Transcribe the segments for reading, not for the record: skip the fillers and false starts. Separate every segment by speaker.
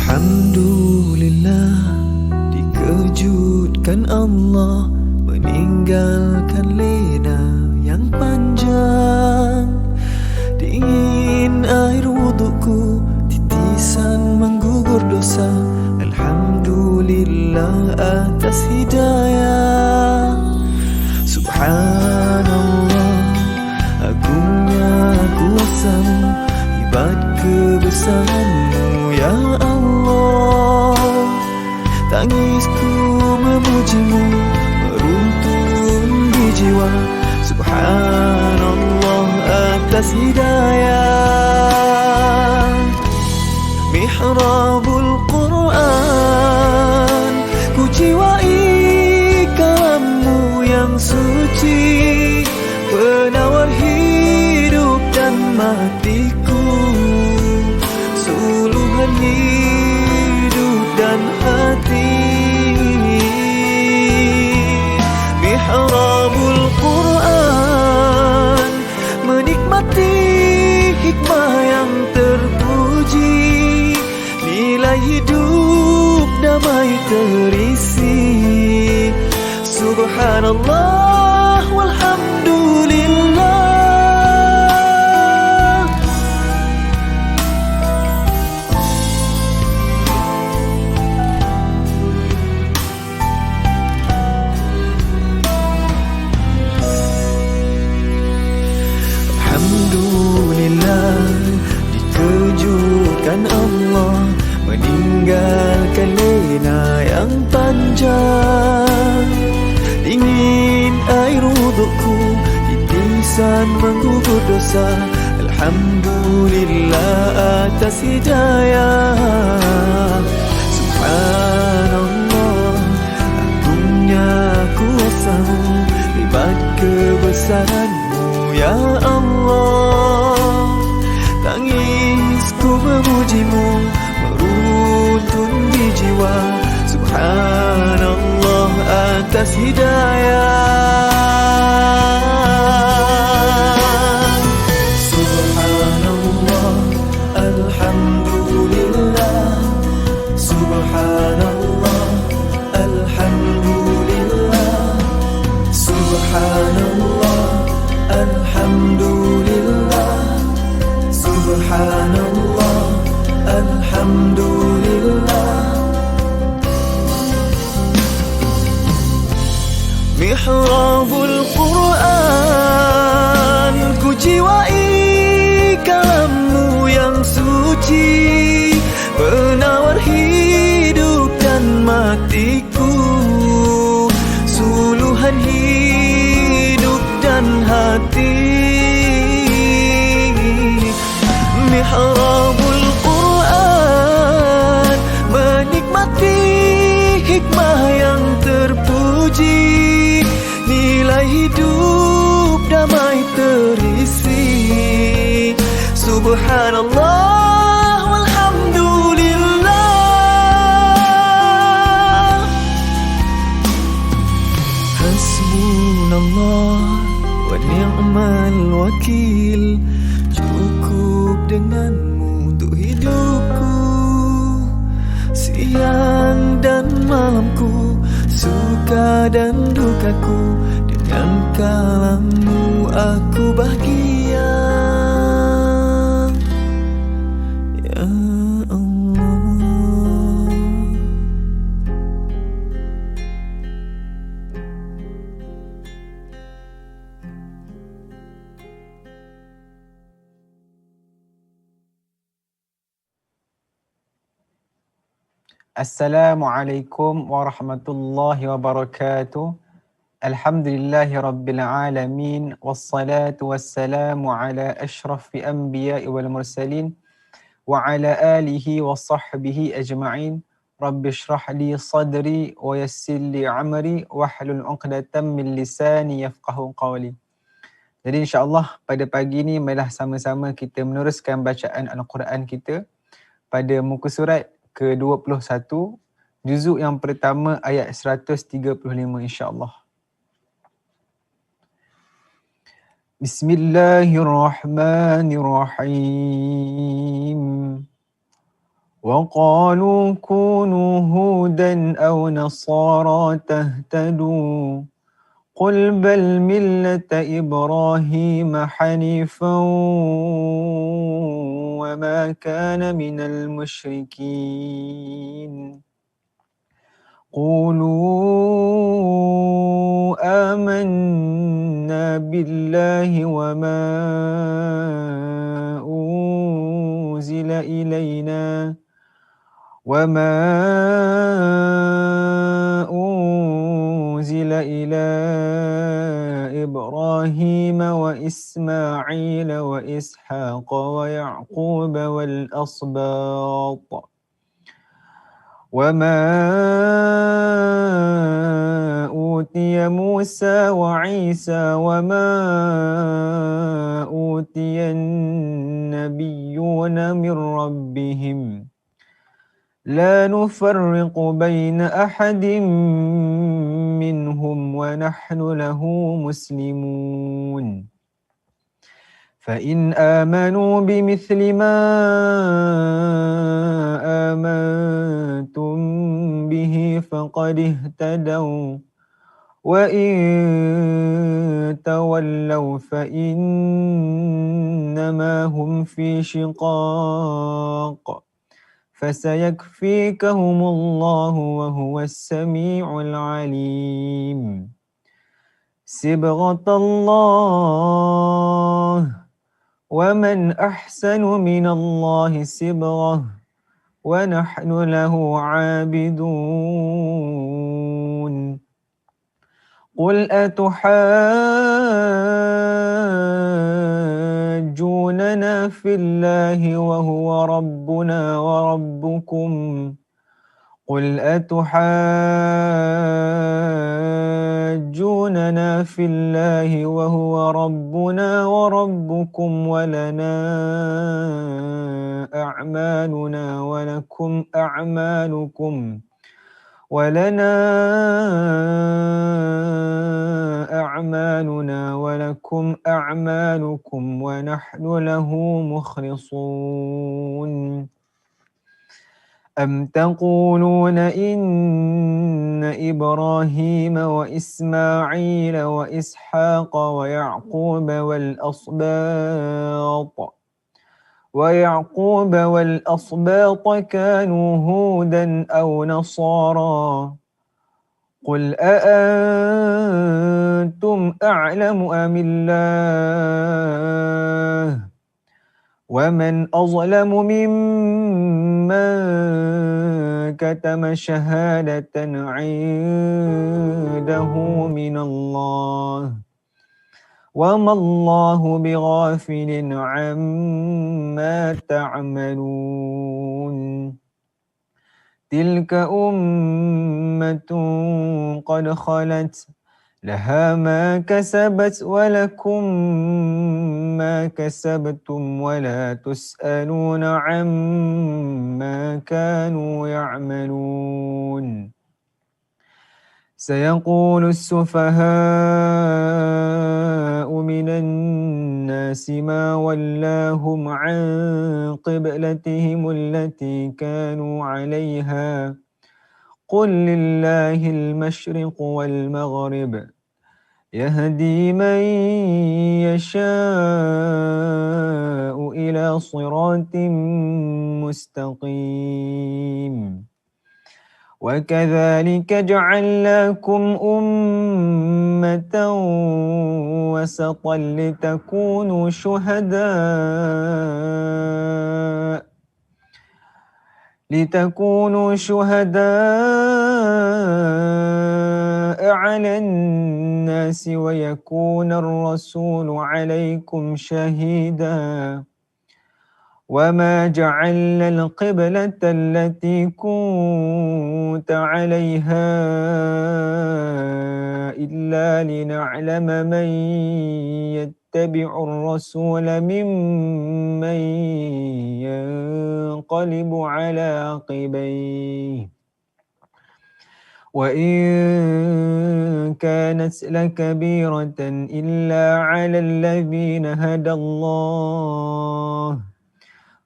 Speaker 1: Alhamdulillah, dikejutkan Allah meninggalkan lena yang panjang. Dingin air wudukku, titisan menggugur dosa. Alhamdulillah atas hidayah. Subhanallah, agungnya kuasa-Mu, hebat kebesaran-Mu ya Allah. Tangisku memuji-Mu, meruntun di jiwa. Subhanallah atas hidayah. Mihrabul Quran, ku jiwai kalam-Mu yang suci, penawar hidup dan matiku, suluhan hidup dan hati. Mihrabul Quran, menikmati hikmah yang terpuji, nilai hidup damai terisi. Subhanallah walhamdulillah. Alhamdulillah, dikejutkan Allah meninggalkan lena yang panjang. Dingin air wudukku, titisan menggugur dosa. Alhamdulillah atas hidayah. Subhanallah, agungnya kuasa-Mu, hebat kebesaran-Mu ya Allah. Tangisku memuji-Mu, meruntun di jiwa. Subhanallah atas hidayah. Subhanallah, alhamdulillah. Subhanallah, alhamdulillah. Subhanallah, alhamdulillah. Subhanallah, alhamdulillah. Mihrabul Quran, ku jiwai kalam-Mu yang suci, penawar hidup dan matiku, suluhan hidup dan hati. Mihrabul Quran, menikmati hikmah yang terpuji, nilai hidup damai terisi. Subhanallah walhamdulillah. Hasbunallah wa ni'mal wakil, cukup dengan-Mu untuk hidupku, siang dan malamku, suka dan dukaku. Dengan kalam-Mu aku bahagia ya Allah.
Speaker 2: Assalamualaikum warahmatullahi wabarakatuh. Alhamdulillahi rabbil alamin, wassalatu wassalamu ala asyrafil anbiya'i wal mursalin wa ala alihi wa sahbihi ajma'in. Rabbi shrah li sadri wa yassir li amri wahlul 'uqdatam min lisani yafqahu qawli. Jadi insya-Allah pada pagi ni marilah sama-sama kita meneruskan bacaan Al-Quran kita pada muka surat ke-21, juzuk yang pertama ayat 135 insya-Allah. Bismillahirrahmanirrahim. وقالوا كونوا هودا أو نصارى تهتدوا قل بل ملة إبراهيم حنيفا وما كان من المشركين قولوا آمنا بالله وما أنزل إلى إبراهيم وإسماعيل وإسحاق ويعقوب وما أوتي موسى وعيسى وما أوتي النبيون من ربهم لا نفرق بين أحد منهم ونحن له مسلمون فإن آمنوا بمثل ما آمنتم به فقد اهتدوا وإن تولوا فإنما هم في شقاق فسيكفيكهم الله وهو السميع العليم صبغة الله ومن أحسن من الله صبغة ونحن له عابدون قل أتحاجوننا في الله وهو ربنا وربكم قل أتحاجوننا في الله وهو ربنا وربكم ولنا أعمالنا ولكم أعمالكم ونحن له مخلصون أم تقولون إن إبراهيم وإسماعيل وإسحاق ويعقوب والأسباط كانوا هودا أو نصارى قل أأنتم أعلم أم الله ومن أظلم ممن كتم شهادة عنده من الله وما الله بغافل عما تعملون تلك أمة قد خلت لها ما كسبت ولكم ما كسبتم ولا تسألون عما كانوا يعملون سيقول السفهاء من الناس ما ولاهم عن قبلتهم التي كانوا عليها قل لله المشرق والمغرب يهدي من يشاء إلى صراط مستقيم وكذلك جعلناكم أمة وسطا لتكونوا شهداء على الناس ويكون الرسول عليكم شهيدا وما جعلنا القبلة التي كنت عليها إلا لنعلم من يتبع الرسول ممن ينقلب على عقبيه وإن كانت لكبيرة إلا على الذين هدى الله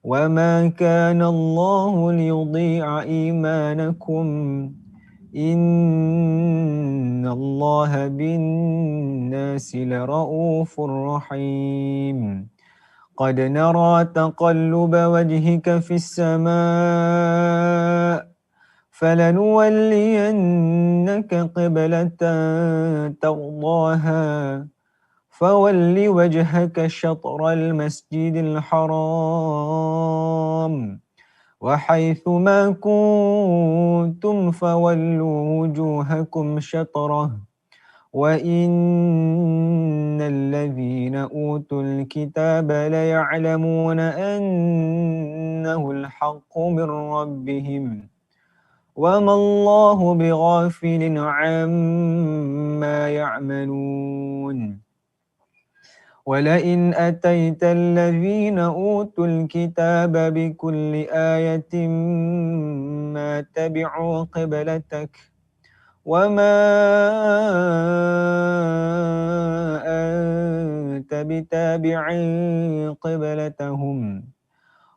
Speaker 2: وما كان الله ليضيع إيمانكم إن الله بالناس لرؤوف رحيم قد نرى تقلب وجهك في السماء فلنولينك قبلة ترضاها فول وجهك شطر المسجد الحرام وحيث ما كنتم فولوا وجوهكم شطره وإن الذين أوتوا الكتاب ليعلمون أنه الحق من ربهم وما الله بغافل عما يعملون ولئن أتيت الذين أوتوا الكتاب بكل آية ما تبعوا قبلتك وما أنت بتابع قبلتهم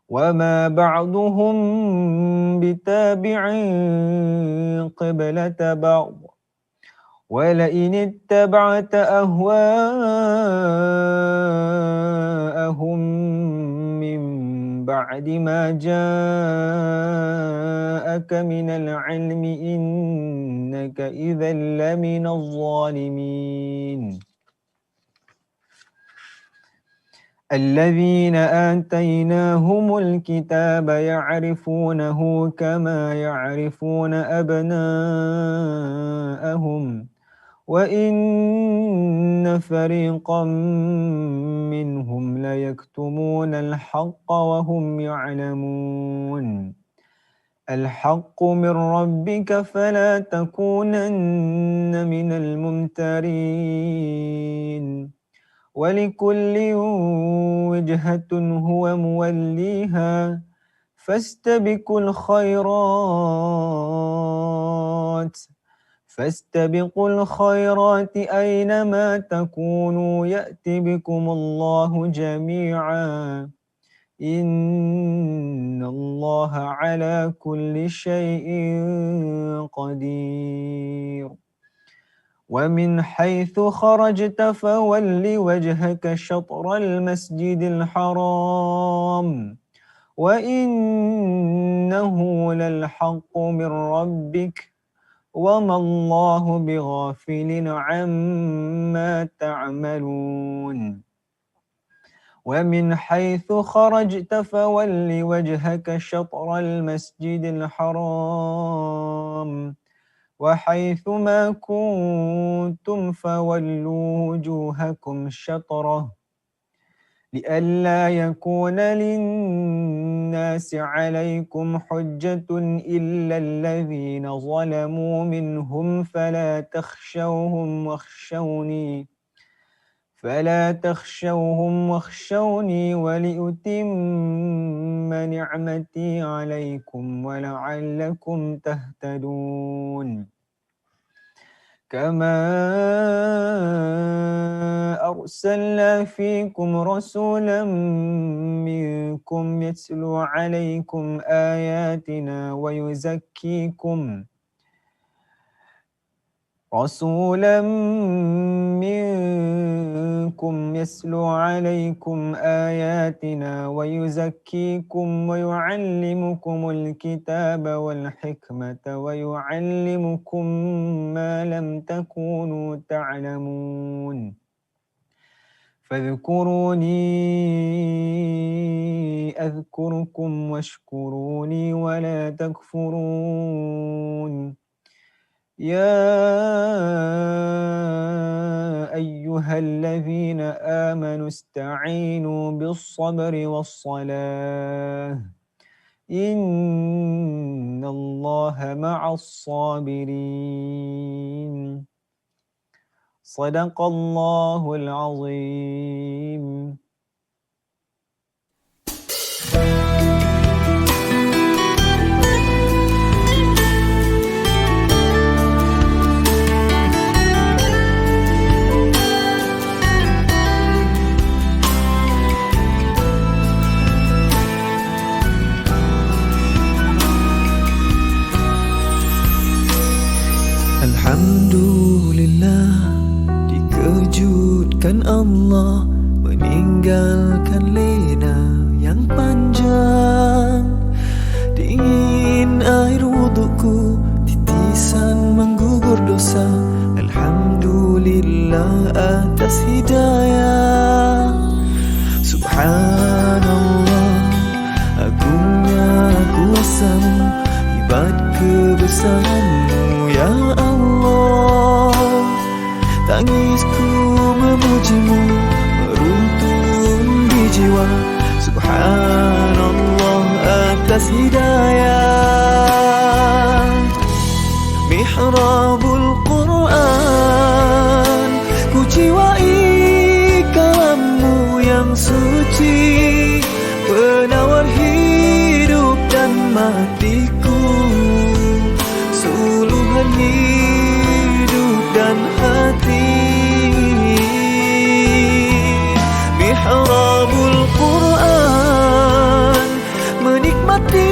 Speaker 2: وما بعضهم بتابع قبلة بعض ولئن اتبعت أهواءهم من بعد ما جاءك من العلم إنك إذا لمن الظالمين الذين آتيناهم الكتاب يعرفونه كما يعرفون أبناءهم وإن فريقا منهم ليكتمون الحق وهم يعلمون الحق من ربك فلا تكونن من الممترين ولكل وجهة هو موليها فاستبقوا الخيرات أينما تكونوا يأتي بكم الله جميعا إن الله على كل شيء قدير ومن حيث خرجت فول وجهك شطر المسجد الحرام وإنه للحق من ربك وما الله بغافل عما تعملون ومن حيث خرجت فول وجهك شطر المسجد الحرام وحيث ما كنتم فولوا وجوهكم شطره لئلا يكون للناس عليكم حجة إلا الذين ظلموا منهم فلا تخشوهم واخشوني ولأتم نعمتي عليكم ولعلكم تهتدون كما أرسلنا فيكم رسولا منكم يتلو عليكم آياتنا ويزكيكم ويعلمكم الكتاب والحكمة ويعلمكم ما لم تكونوا تعلمون فاذكروني أذكركم واشكروني ولا تكفرون يا أيها الذين آمنوا استعينوا بالصبر والصلاة إن الله مع الصابرين صدق الله العظيم.
Speaker 1: meninggalkan lena yang panjang. Dingin air wudukku, titisan menggugur dosa. Alhamdulillah atas hidayah. Subhanallah, agungnya kuasa-Mu, hebat kebesaran-Mu ya Allah. Tangisku memuji-Mu, meruntun di jiwa. Subhanallah atas hidayah. Mihrabul Quran, ku jiwai kalam-Mu yang suci, penawar hidup dan matiku, suluhan hidup dan hati. Mihrabul Quran, menikmati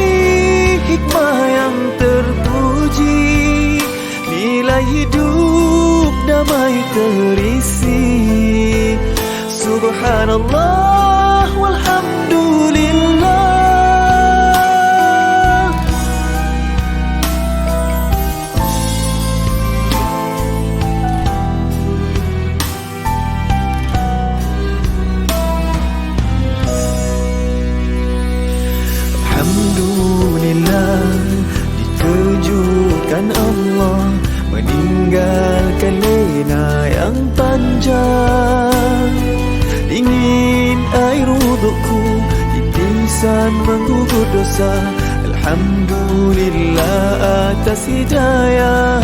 Speaker 1: hikmah yang terpuji, nilai hidup damai terisi. Subhanallah walhamdulillah. Alhamdulillah, dikejutkan Allah, meninggalkan lena yang panjang. Dingin air wudukku, titisan menggugur dosa. Alhamdulillah atas hidayah.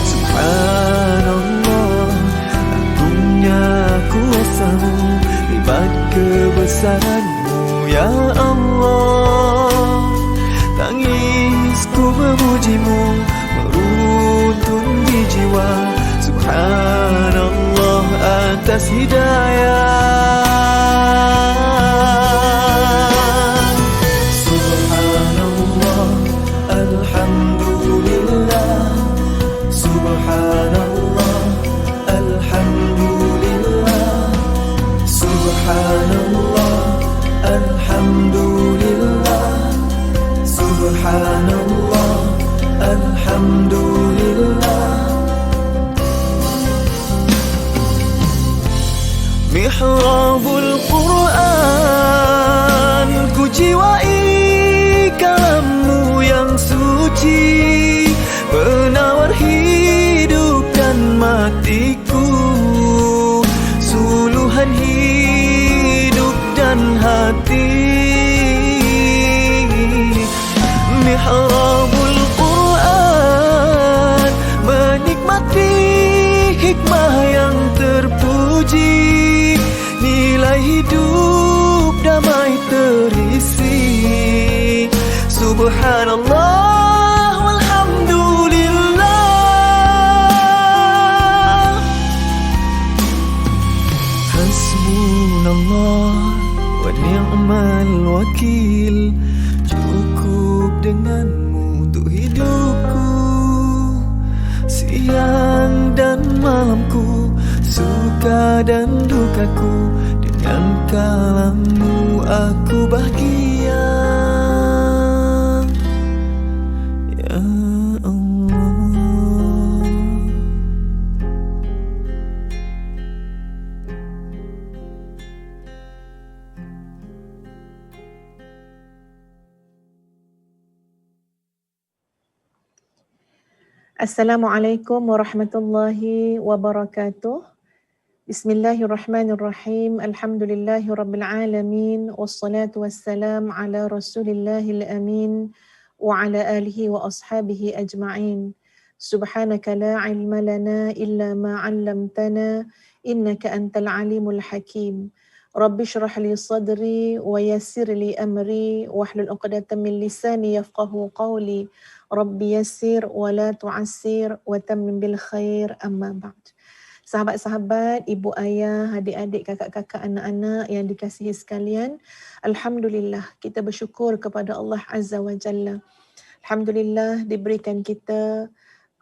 Speaker 1: Subhanallah, agungnya kuasa-Mu, hebat kebesaran-Mu ya Allah. Tangisku memuji-Mu, meruntun di jiwa. Subhanallah atas hidayah. Subhanallah, alhamdulillah. Subhanallah, alhamdulillah. Subhanallah, alhamdulillah. Subhanallah, alhamdulillah. Mihrabul Quran, ku jiwai kalam-Mu yang suci, penawar hidup dan matiku, suluhan hidup dan hati. Mihrabul Quran, menikmati hikmah yang terpuji, nilai hidup damai terisi. Subhanallah walhamdulillah. Hasbunallah wa ni'mal wakil, cukup dengan-Mu untuk hidupku. Siang dan malamku, suka dan dukaku, dengan kalam-Mu aku bahagia ya Allah.
Speaker 3: Assalamualaikum warahmatullahi wabarakatuh. Bismillahirrahmanirrahim. Alhamdulillahirabbil alamin, wassalatu wassalam ala Rasulillahil amin wa ala alihi wa ashabihi ajma'in. Subhanaka la ilma lana illa ma 'allamtana innaka antal alimul hakim. Rabbi shrah li sadri wa yassir li amri wahlul 'uqdatam min lisani yafqahu qawli. Rabbi yassir wa la tu'assir wa tammim bil khair, amma ba'd. Sahabat-sahabat, ibu ayah, adik-adik, kakak-kakak, anak-anak yang dikasihi sekalian, alhamdulillah kita bersyukur kepada Allah Azza wa Jalla. Alhamdulillah diberikan kita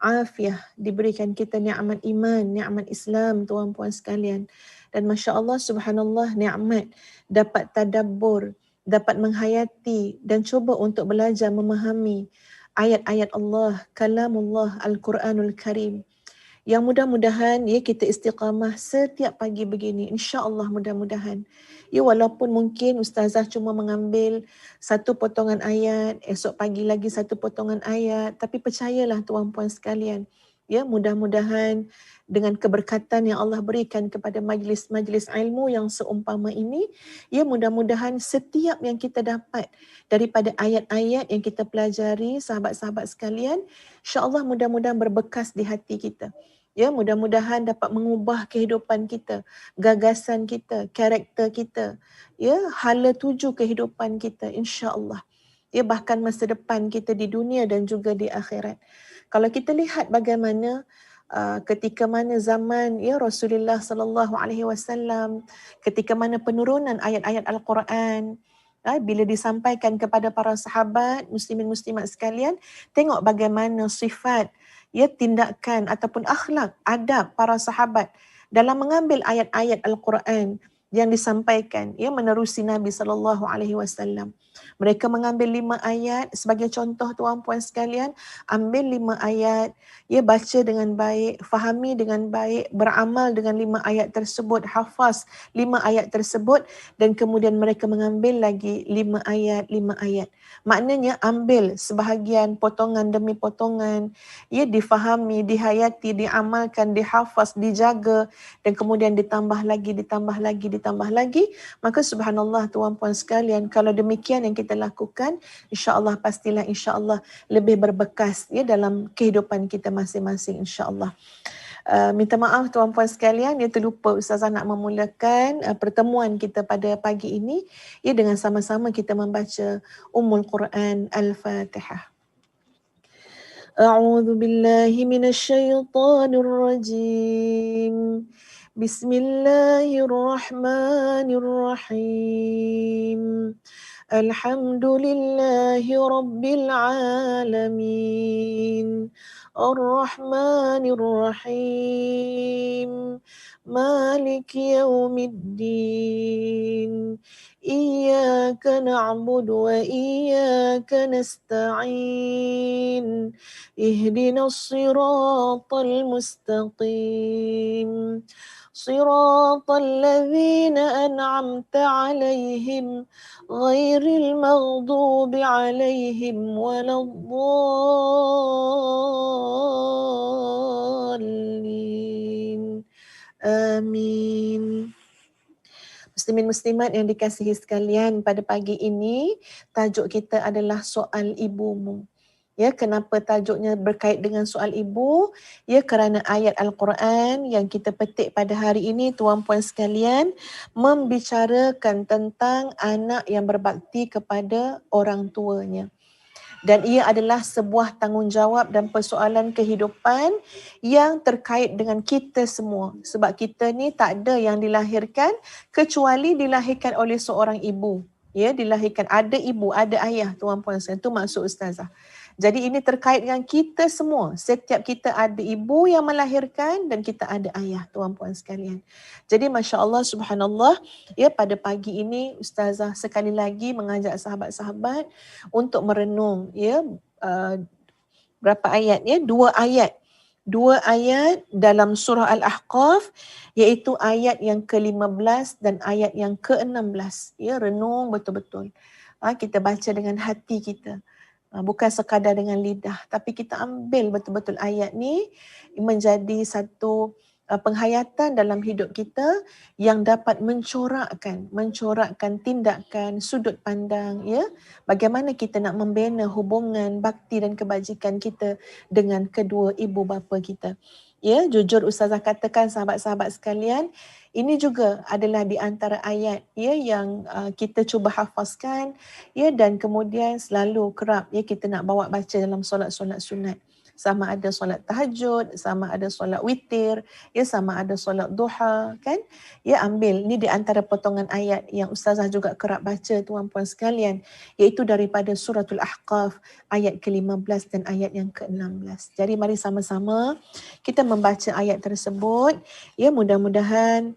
Speaker 3: afiah, diberikan kita nikmat iman, nikmat Islam, tuan-puan sekalian. Dan Masya Allah, Subhanallah, nikmat dapat tadabbur, dapat menghayati dan cuba untuk belajar memahami ayat-ayat Allah, kalamullah, Al-Quranul Karim. Yang mudah-mudahan ya kita istiqamah setiap pagi begini. InsyaAllah mudah-mudahan. Ya walaupun mungkin Ustazah cuma mengambil satu potongan ayat, esok pagi lagi satu potongan ayat. Tapi percayalah tuan-puan sekalian. Ya mudah-mudahan dengan keberkatan yang Allah berikan kepada majlis-majlis ilmu yang seumpama ini, ya mudah-mudahan setiap yang kita dapat daripada ayat-ayat yang kita pelajari, sahabat-sahabat sekalian, insya-Allah mudah-mudahan berbekas di hati kita. Ya, mudah-mudahan dapat mengubah kehidupan kita, gagasan kita, karakter kita, ya, hala tuju kehidupan kita, insya-Allah. Ya, bahkan masa depan kita di dunia dan juga di akhirat. Kalau kita lihat bagaimana ketika mana zaman ya Rasulullah sallallahu alaihi wasallam, ketika mana penurunan ayat-ayat Al-Quran bila disampaikan kepada para sahabat, muslimin muslimat sekalian, tengok bagaimana sifat ya tindakan ataupun akhlak, adab para sahabat dalam mengambil ayat-ayat Al-Quran yang disampaikan ya menerusi Nabi sallallahu alaihi wasallam. Mereka mengambil 5 ayat sebagai contoh tuan-puan sekalian, ambil 5 ayat, ya baca dengan baik, fahami dengan baik, beramal dengan 5 ayat tersebut, hafaz 5 ayat tersebut dan kemudian mereka mengambil lagi 5 ayat, 5 ayat. Maknanya ambil sebahagian potongan demi potongan, ya difahami, dihayati, diamalkan, dihafaz, dijaga dan kemudian ditambah lagi, maka subhanallah tuan-puan sekalian, kalau demikian yang kita lakukan, insya-Allah pastilah insya-Allah lebih berbekas ya dalam kehidupan kita masing-masing insya-Allah. Minta maaf tuan-puan sekalian, ya terlupa Ustazah nak memulakan pertemuan kita pada pagi ini ya dengan sama-sama kita membaca Ummul Quran Al-Fatihah. A'udzu billahi minasyaitonir rajim. Bismillahirrahmanirrahim. Alhamdulillahi Rabbil Alamin. Ar-Rahmanir Rahim. Maliki Yawmiddin. Iyyaka na'budu wa iyyaka nasta'in. Ihdinas siratal mustaqim. صراط الذين أنعمت عليهم غير المغضوب عليهم ولا الضالين آمين. Muslimin muslimat yang dikasihi sekalian, pada pagi ini tajuk kita adalah soal ibumu. Ya, kenapa tajuknya berkait dengan soal ibu? Ya, kerana ayat Al-Quran yang kita petik pada hari ini, tuan-puan sekalian, membicarakan tentang anak yang berbakti kepada orang tuanya. Dan ia adalah sebuah tanggungjawab dan persoalan kehidupan yang terkait dengan kita semua. Sebab kita ni tak ada yang dilahirkan kecuali dilahirkan oleh seorang ibu. Ya, dilahirkan ada ibu, ada ayah, tuan-puan sekalian. Itu maksud Ustazah. Jadi ini terkait dengan kita semua. Setiap kita ada ibu yang melahirkan dan kita ada ayah, tuan-puan sekalian. Jadi Masya Allah, Subhanallah, ya pada pagi ini Ustazah sekali lagi mengajak sahabat-sahabat untuk merenung ya berapa ayat ya? 2 ayat. 2 ayat dalam surah Al-Ahqaf, iaitu ayat yang ke-15 dan ayat yang ke-16. Ya, renung betul-betul. Kita baca dengan hati kita. Bukan sekadar dengan lidah, tapi kita ambil betul-betul ayat ni menjadi satu penghayatan dalam hidup kita yang dapat mencorakkan tindakan, sudut pandang ya, bagaimana kita nak membina hubungan bakti dan kebajikan kita dengan kedua ibu bapa kita. Ya, jujur Ustazah katakan sahabat-sahabat sekalian, ini juga adalah di antara ayat ya yang kita cuba hafazkan ya, dan kemudian selalu kerap ya kita nak bawa baca dalam solat-solat sunat. Sama ada solat tahajud, sama ada solat witir, ya sama ada solat duha kan. Ya, ambil ni di antara potongan ayat yang Ustazah juga kerap baca tuan-puan sekalian, iaitu daripada suratul Ahqaf ayat ke-15 dan ayat yang ke-16. Jadi mari sama-sama kita membaca ayat tersebut. Ya, mudah-mudahan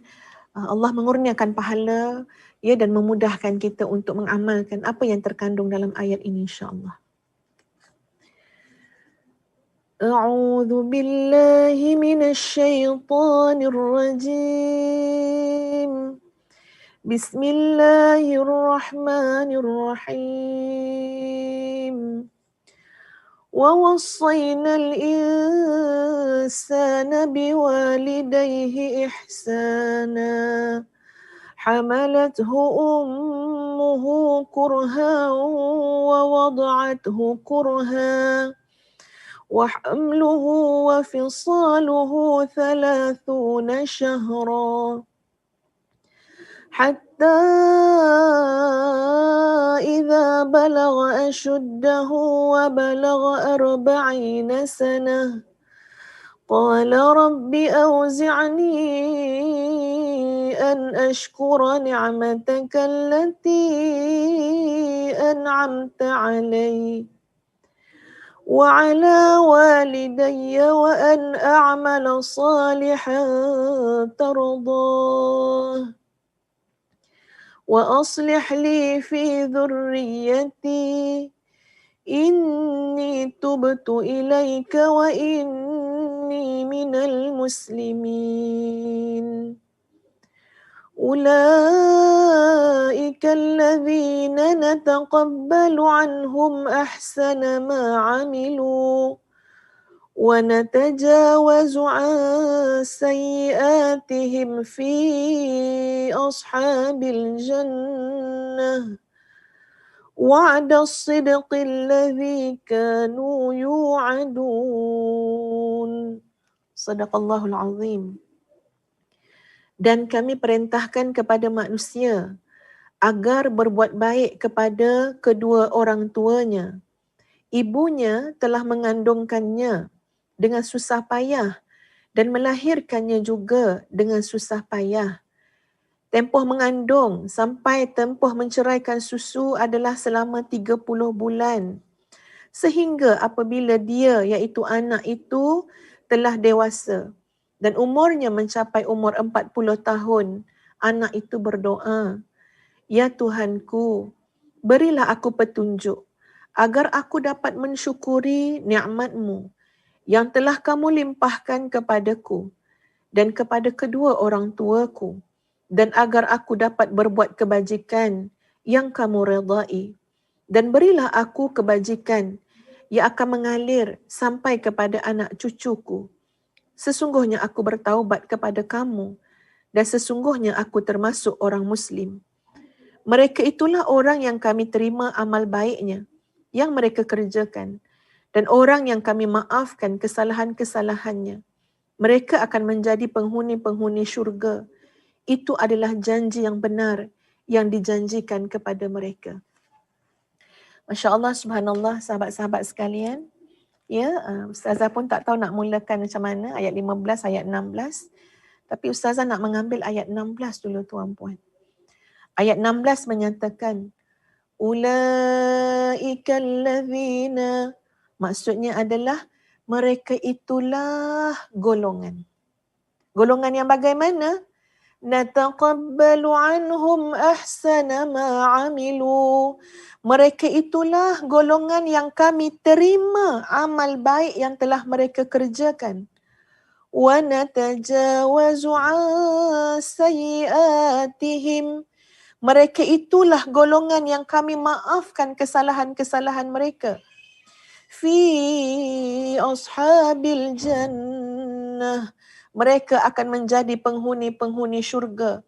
Speaker 3: Allah mengurniakan pahala ya dan memudahkan kita untuk mengamalkan apa yang terkandung dalam ayat ini insya-Allah. A'udzu billahi minasyaitonir rajim. Bismillahirrahmanirrahim. ووصينا الإنسان بوالديه إحسانا حملته أمه كرها ووضعته كرها وحمله وفصاله 30 شهرا حتى إذا بلغ أشده وبلغ 40 سنة قال رب أوزعني أن أشكر نعمتك التي أنعمت علي وعلى والدي وأن أعمل صالحا ترضاه وأصلح لي في ذريتي إني تبت إليك وإني من المسلمين أولئك الذين نتقبل عنهم أحسن ما عملوا ونتجاوز عن سيئاتهم في أصحاب الجنة وعد الصدق الذي كانوا يوعدون صدق الله العظيم. Dan kami perintahkan kepada manusia agar berbuat baik kepada kedua orang tuanya. Ibunya telah mengandungkannya dengan susah payah dan melahirkannya juga dengan susah payah. Tempoh mengandung sampai tempoh menceraikan susu adalah selama 30 bulan. Sehingga apabila dia iaitu anak itu telah dewasa dan umurnya mencapai umur 40 tahun, anak itu berdoa, "Ya Tuhanku, berilah aku petunjuk agar aku dapat mensyukuri nikmat-Mu yang telah Kamu limpahkan kepadaku dan kepada kedua orang tuaku, dan agar aku dapat berbuat kebajikan yang Kamu redai, dan berilah aku kebajikan yang akan mengalir sampai kepada anak cucuku. Sesungguhnya aku bertaubat kepada Kamu dan sesungguhnya aku termasuk orang Muslim." Mereka itulah orang yang kami terima amal baiknya yang mereka kerjakan, dan orang yang kami maafkan kesalahan-kesalahannya. Mereka akan menjadi penghuni-penghuni syurga. Itu adalah janji yang benar yang dijanjikan kepada mereka. Masya Allah, subhanallah, sahabat-sahabat sekalian. Ya, Ustazah pun tak tahu nak mulakan macam mana, ayat 15, ayat 16. Tapi Ustazah nak mengambil ayat 16 dulu tuan-puan. Ayat 16 menyatakan, Ulaika allazina, maksudnya adalah mereka itulah golongan. Golongan yang bagaimana? Nataqabbalu anhum ahsana ma amilu. Mereka itulah golongan yang kami terima amal baik yang telah mereka kerjakan. Wa natajawazu an sayyiatihim. Mereka itulah golongan yang kami maafkan kesalahan-kesalahan mereka. Fi ashabil jannah. Mereka akan menjadi penghuni-penghuni syurga.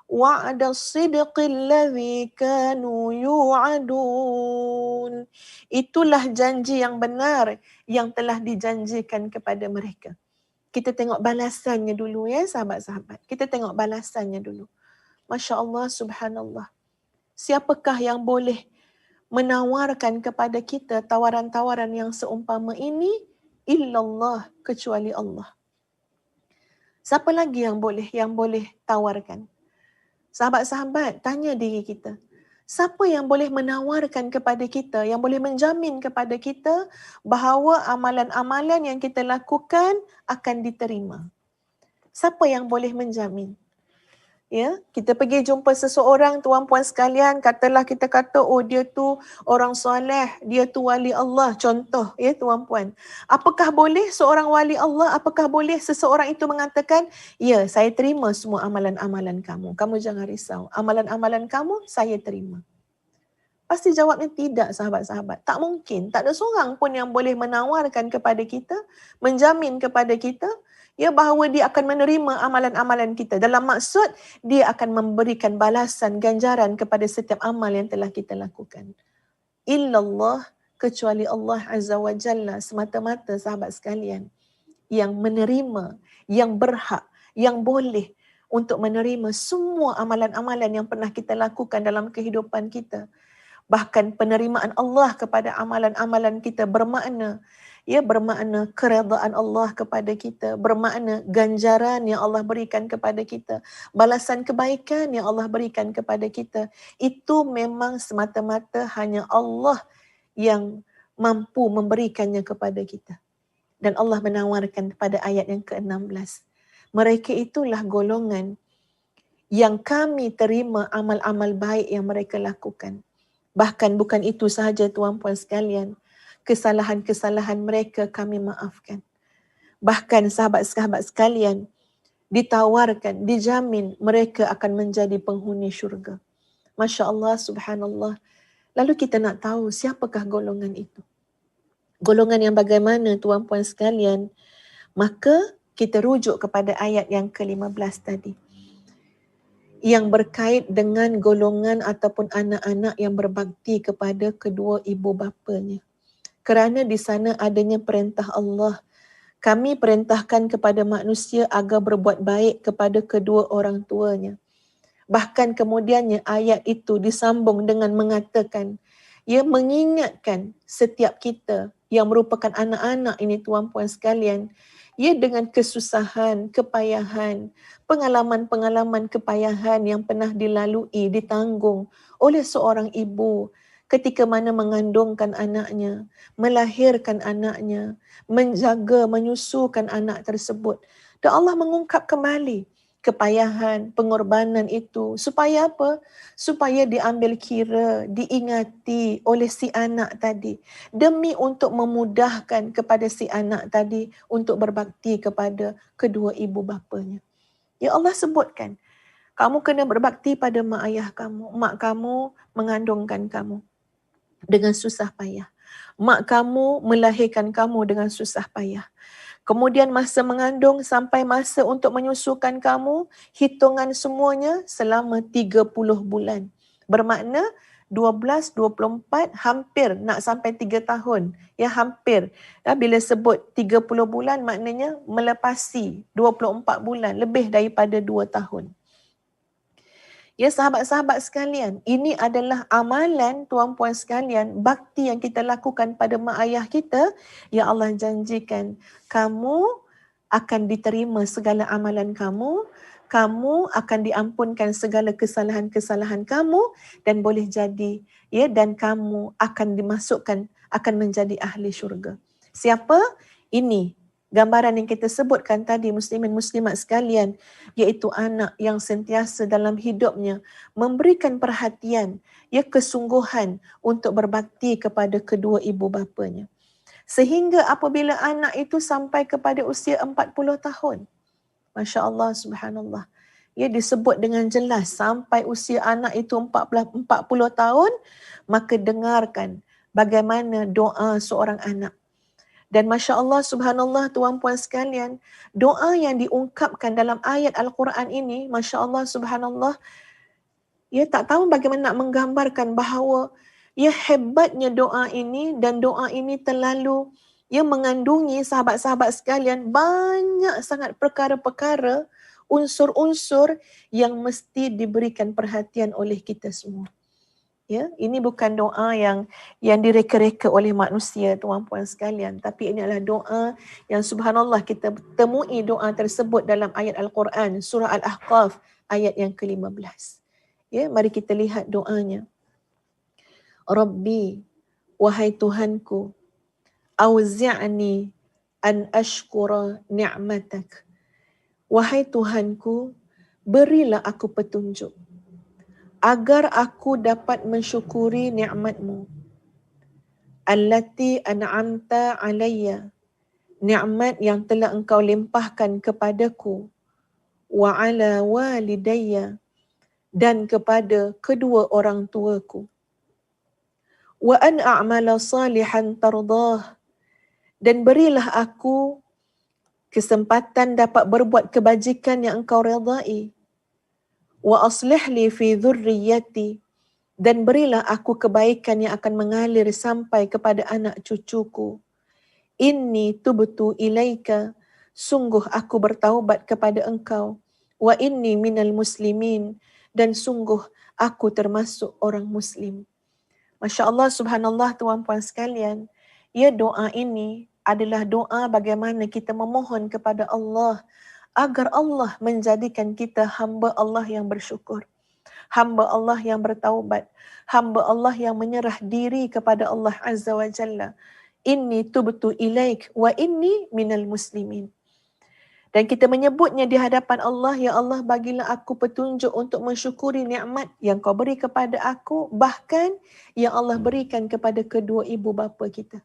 Speaker 3: Wa'ada sidqil ladzi kanu yu'adun. Itulah janji yang benar yang telah dijanjikan kepada mereka. Kita tengok balasannya dulu ya sahabat-sahabat. Kita tengok balasannya dulu. Masya Allah, subhanallah. Siapakah yang boleh menawarkan kepada kita tawaran-tawaran yang seumpama ini? Illallah, kecuali Allah. Siapa lagi yang boleh tawarkan? Sahabat-sahabat, tanya diri kita. Siapa yang boleh menawarkan kepada kita, yang boleh menjamin kepada kita bahawa amalan-amalan yang kita lakukan akan diterima? Siapa yang boleh menjamin? Ya, kita pergi jumpa seseorang, tuan-puan sekalian, katalah kita kata, oh dia tu orang soleh, dia tu wali Allah, contoh ya tuan-puan. Apakah boleh seorang wali Allah, apakah boleh seseorang itu mengatakan, ya saya terima semua amalan-amalan kamu. Kamu jangan risau, amalan-amalan kamu saya terima. Pasti jawabnya tidak, sahabat-sahabat. Tak mungkin, tak ada seorang pun yang boleh menawarkan kepada kita, menjamin kepada kita, ya bahawa dia akan menerima amalan-amalan kita. Dalam maksud, dia akan memberikan balasan, ganjaran kepada setiap amal yang telah kita lakukan. Illallah, kecuali Allah Azza wa Jalla semata-mata, sahabat sekalian, yang menerima, yang berhak, yang boleh untuk menerima semua amalan-amalan yang pernah kita lakukan dalam kehidupan kita. Bahkan penerimaan Allah kepada amalan-amalan kita bermakna keredaan Allah kepada kita, bermakna ganjaran yang Allah berikan kepada kita, balasan kebaikan yang Allah berikan kepada kita. Itu memang semata-mata hanya Allah yang mampu memberikannya kepada kita. Dan Allah menawarkan pada ayat yang ke-16. Mereka itulah golongan yang kami terima amal-amal baik yang mereka lakukan. Bahkan bukan itu sahaja tuan-puan sekalian, kesalahan-kesalahan mereka kami maafkan. Bahkan sahabat-sahabat sekalian, ditawarkan, dijamin mereka akan menjadi penghuni syurga. Masya Allah, subhanallah. Lalu kita nak tahu siapakah golongan itu. Golongan yang bagaimana tuan-puan sekalian? Maka kita rujuk kepada ayat yang ke-15 tadi, yang berkait dengan golongan ataupun anak-anak yang berbakti kepada kedua ibu bapanya. Kerana di sana adanya perintah Allah, kami perintahkan kepada manusia agar berbuat baik kepada kedua orang tuanya. Bahkan kemudiannya ayat itu disambung dengan mengatakan, ia mengingatkan setiap kita yang merupakan anak-anak ini tuan-puan sekalian, ia dengan kesusahan, kepayahan, pengalaman-pengalaman kepayahan yang pernah dilalui, ditanggung oleh seorang ibu ketika mana mengandungkan anaknya, melahirkan anaknya, menjaga, menyusukan anak tersebut. Dan Allah mengungkap kembali kepayahan, pengorbanan itu. Supaya apa? Supaya diambil kira, diingati oleh si anak tadi. Demi untuk memudahkan kepada si anak tadi untuk berbakti kepada kedua ibu bapanya. Ya Allah sebutkan, kamu kena berbakti pada mak ayah kamu. Mak kamu mengandungkan kamu dengan susah payah. Mak kamu melahirkan kamu dengan susah payah. Kemudian masa mengandung sampai masa untuk menyusukan kamu, hitungan semuanya selama 30 bulan. Bermakna 12, 24, hampir nak sampai 3 tahun. Ya, hampir. Bila sebut 30 bulan maknanya melepasi 24 bulan, lebih daripada 2 tahun. Ya sahabat-sahabat sekalian, ini adalah amalan tuan-puan sekalian, bakti yang kita lakukan pada mak ayah kita. Ya Allah janjikan, kamu akan diterima segala amalan kamu, kamu akan diampunkan segala kesalahan-kesalahan kamu dan boleh jadi, ya, dan kamu akan dimasukkan, akan menjadi ahli syurga. Siapa? Ini gambaran yang kita sebutkan tadi, muslimin muslimat sekalian, iaitu anak yang sentiasa dalam hidupnya memberikan perhatian, ya, kesungguhan untuk berbakti kepada kedua ibu bapanya. Sehingga apabila anak itu sampai kepada usia 40 tahun, Masya Allah, subhanallah, ia disebut dengan jelas sampai usia anak itu 40 tahun, maka dengarkan bagaimana doa seorang anak. Dan Masya Allah, subhanallah, tuan-puan sekalian, doa yang diungkapkan dalam ayat Al-Quran ini, Masya Allah, subhanallah, ya tak tahu bagaimana nak menggambarkan bahawa ya hebatnya doa ini, dan doa ini terlalu ya mengandungi sahabat-sahabat sekalian banyak sangat perkara-perkara, unsur-unsur yang mesti diberikan perhatian oleh kita semua. Ya, ini bukan doa yang direka-reka oleh manusia tuan-puan sekalian, tapi ini adalah doa yang subhanallah kita temui doa tersebut dalam ayat Al-Quran surah Al-Ahqaf ayat yang ke-15. Ya, mari kita lihat doanya. Rabbi, wahai Tuhanku, auzi'ni an ashkura ni'matak. Wahai Tuhanku, berilah aku petunjuk agar aku dapat mensyukuri nikmat-Mu. Allati an'amta alayya, nikmat yang telah Engkau limpahkan kepadaku, wa ala walidayya, dan kepada kedua orang tuaku. Wa an a'mala salihan tardah, dan berilah aku kesempatan dapat berbuat kebajikan yang Engkau redai. Wa aslih li fi dhurriyyati, dan berilah aku kebaikan yang akan mengalir sampai kepada anak cucuku. Inni tubtu ilaika, sungguh aku bertaubat kepada Engkau. Wa inni minal muslimin, dan sungguh aku termasuk orang Muslim. Masya Allah, subhanallah, tuan-puan sekalian. Ya, doa ini adalah doa bagaimana kita memohon kepada Allah agar Allah menjadikan kita hamba Allah yang bersyukur, hamba Allah yang bertaubat, hamba Allah yang menyerah diri kepada Allah Azza wa Jalla. Inni tubtu ilaik wa inni minal muslimin. Dan kita menyebutnya di hadapan Allah, ya Allah, bagilah aku petunjuk untuk mensyukuri nikmat yang Kau beri kepada aku, bahkan yang Allah berikan kepada kedua ibu bapa kita.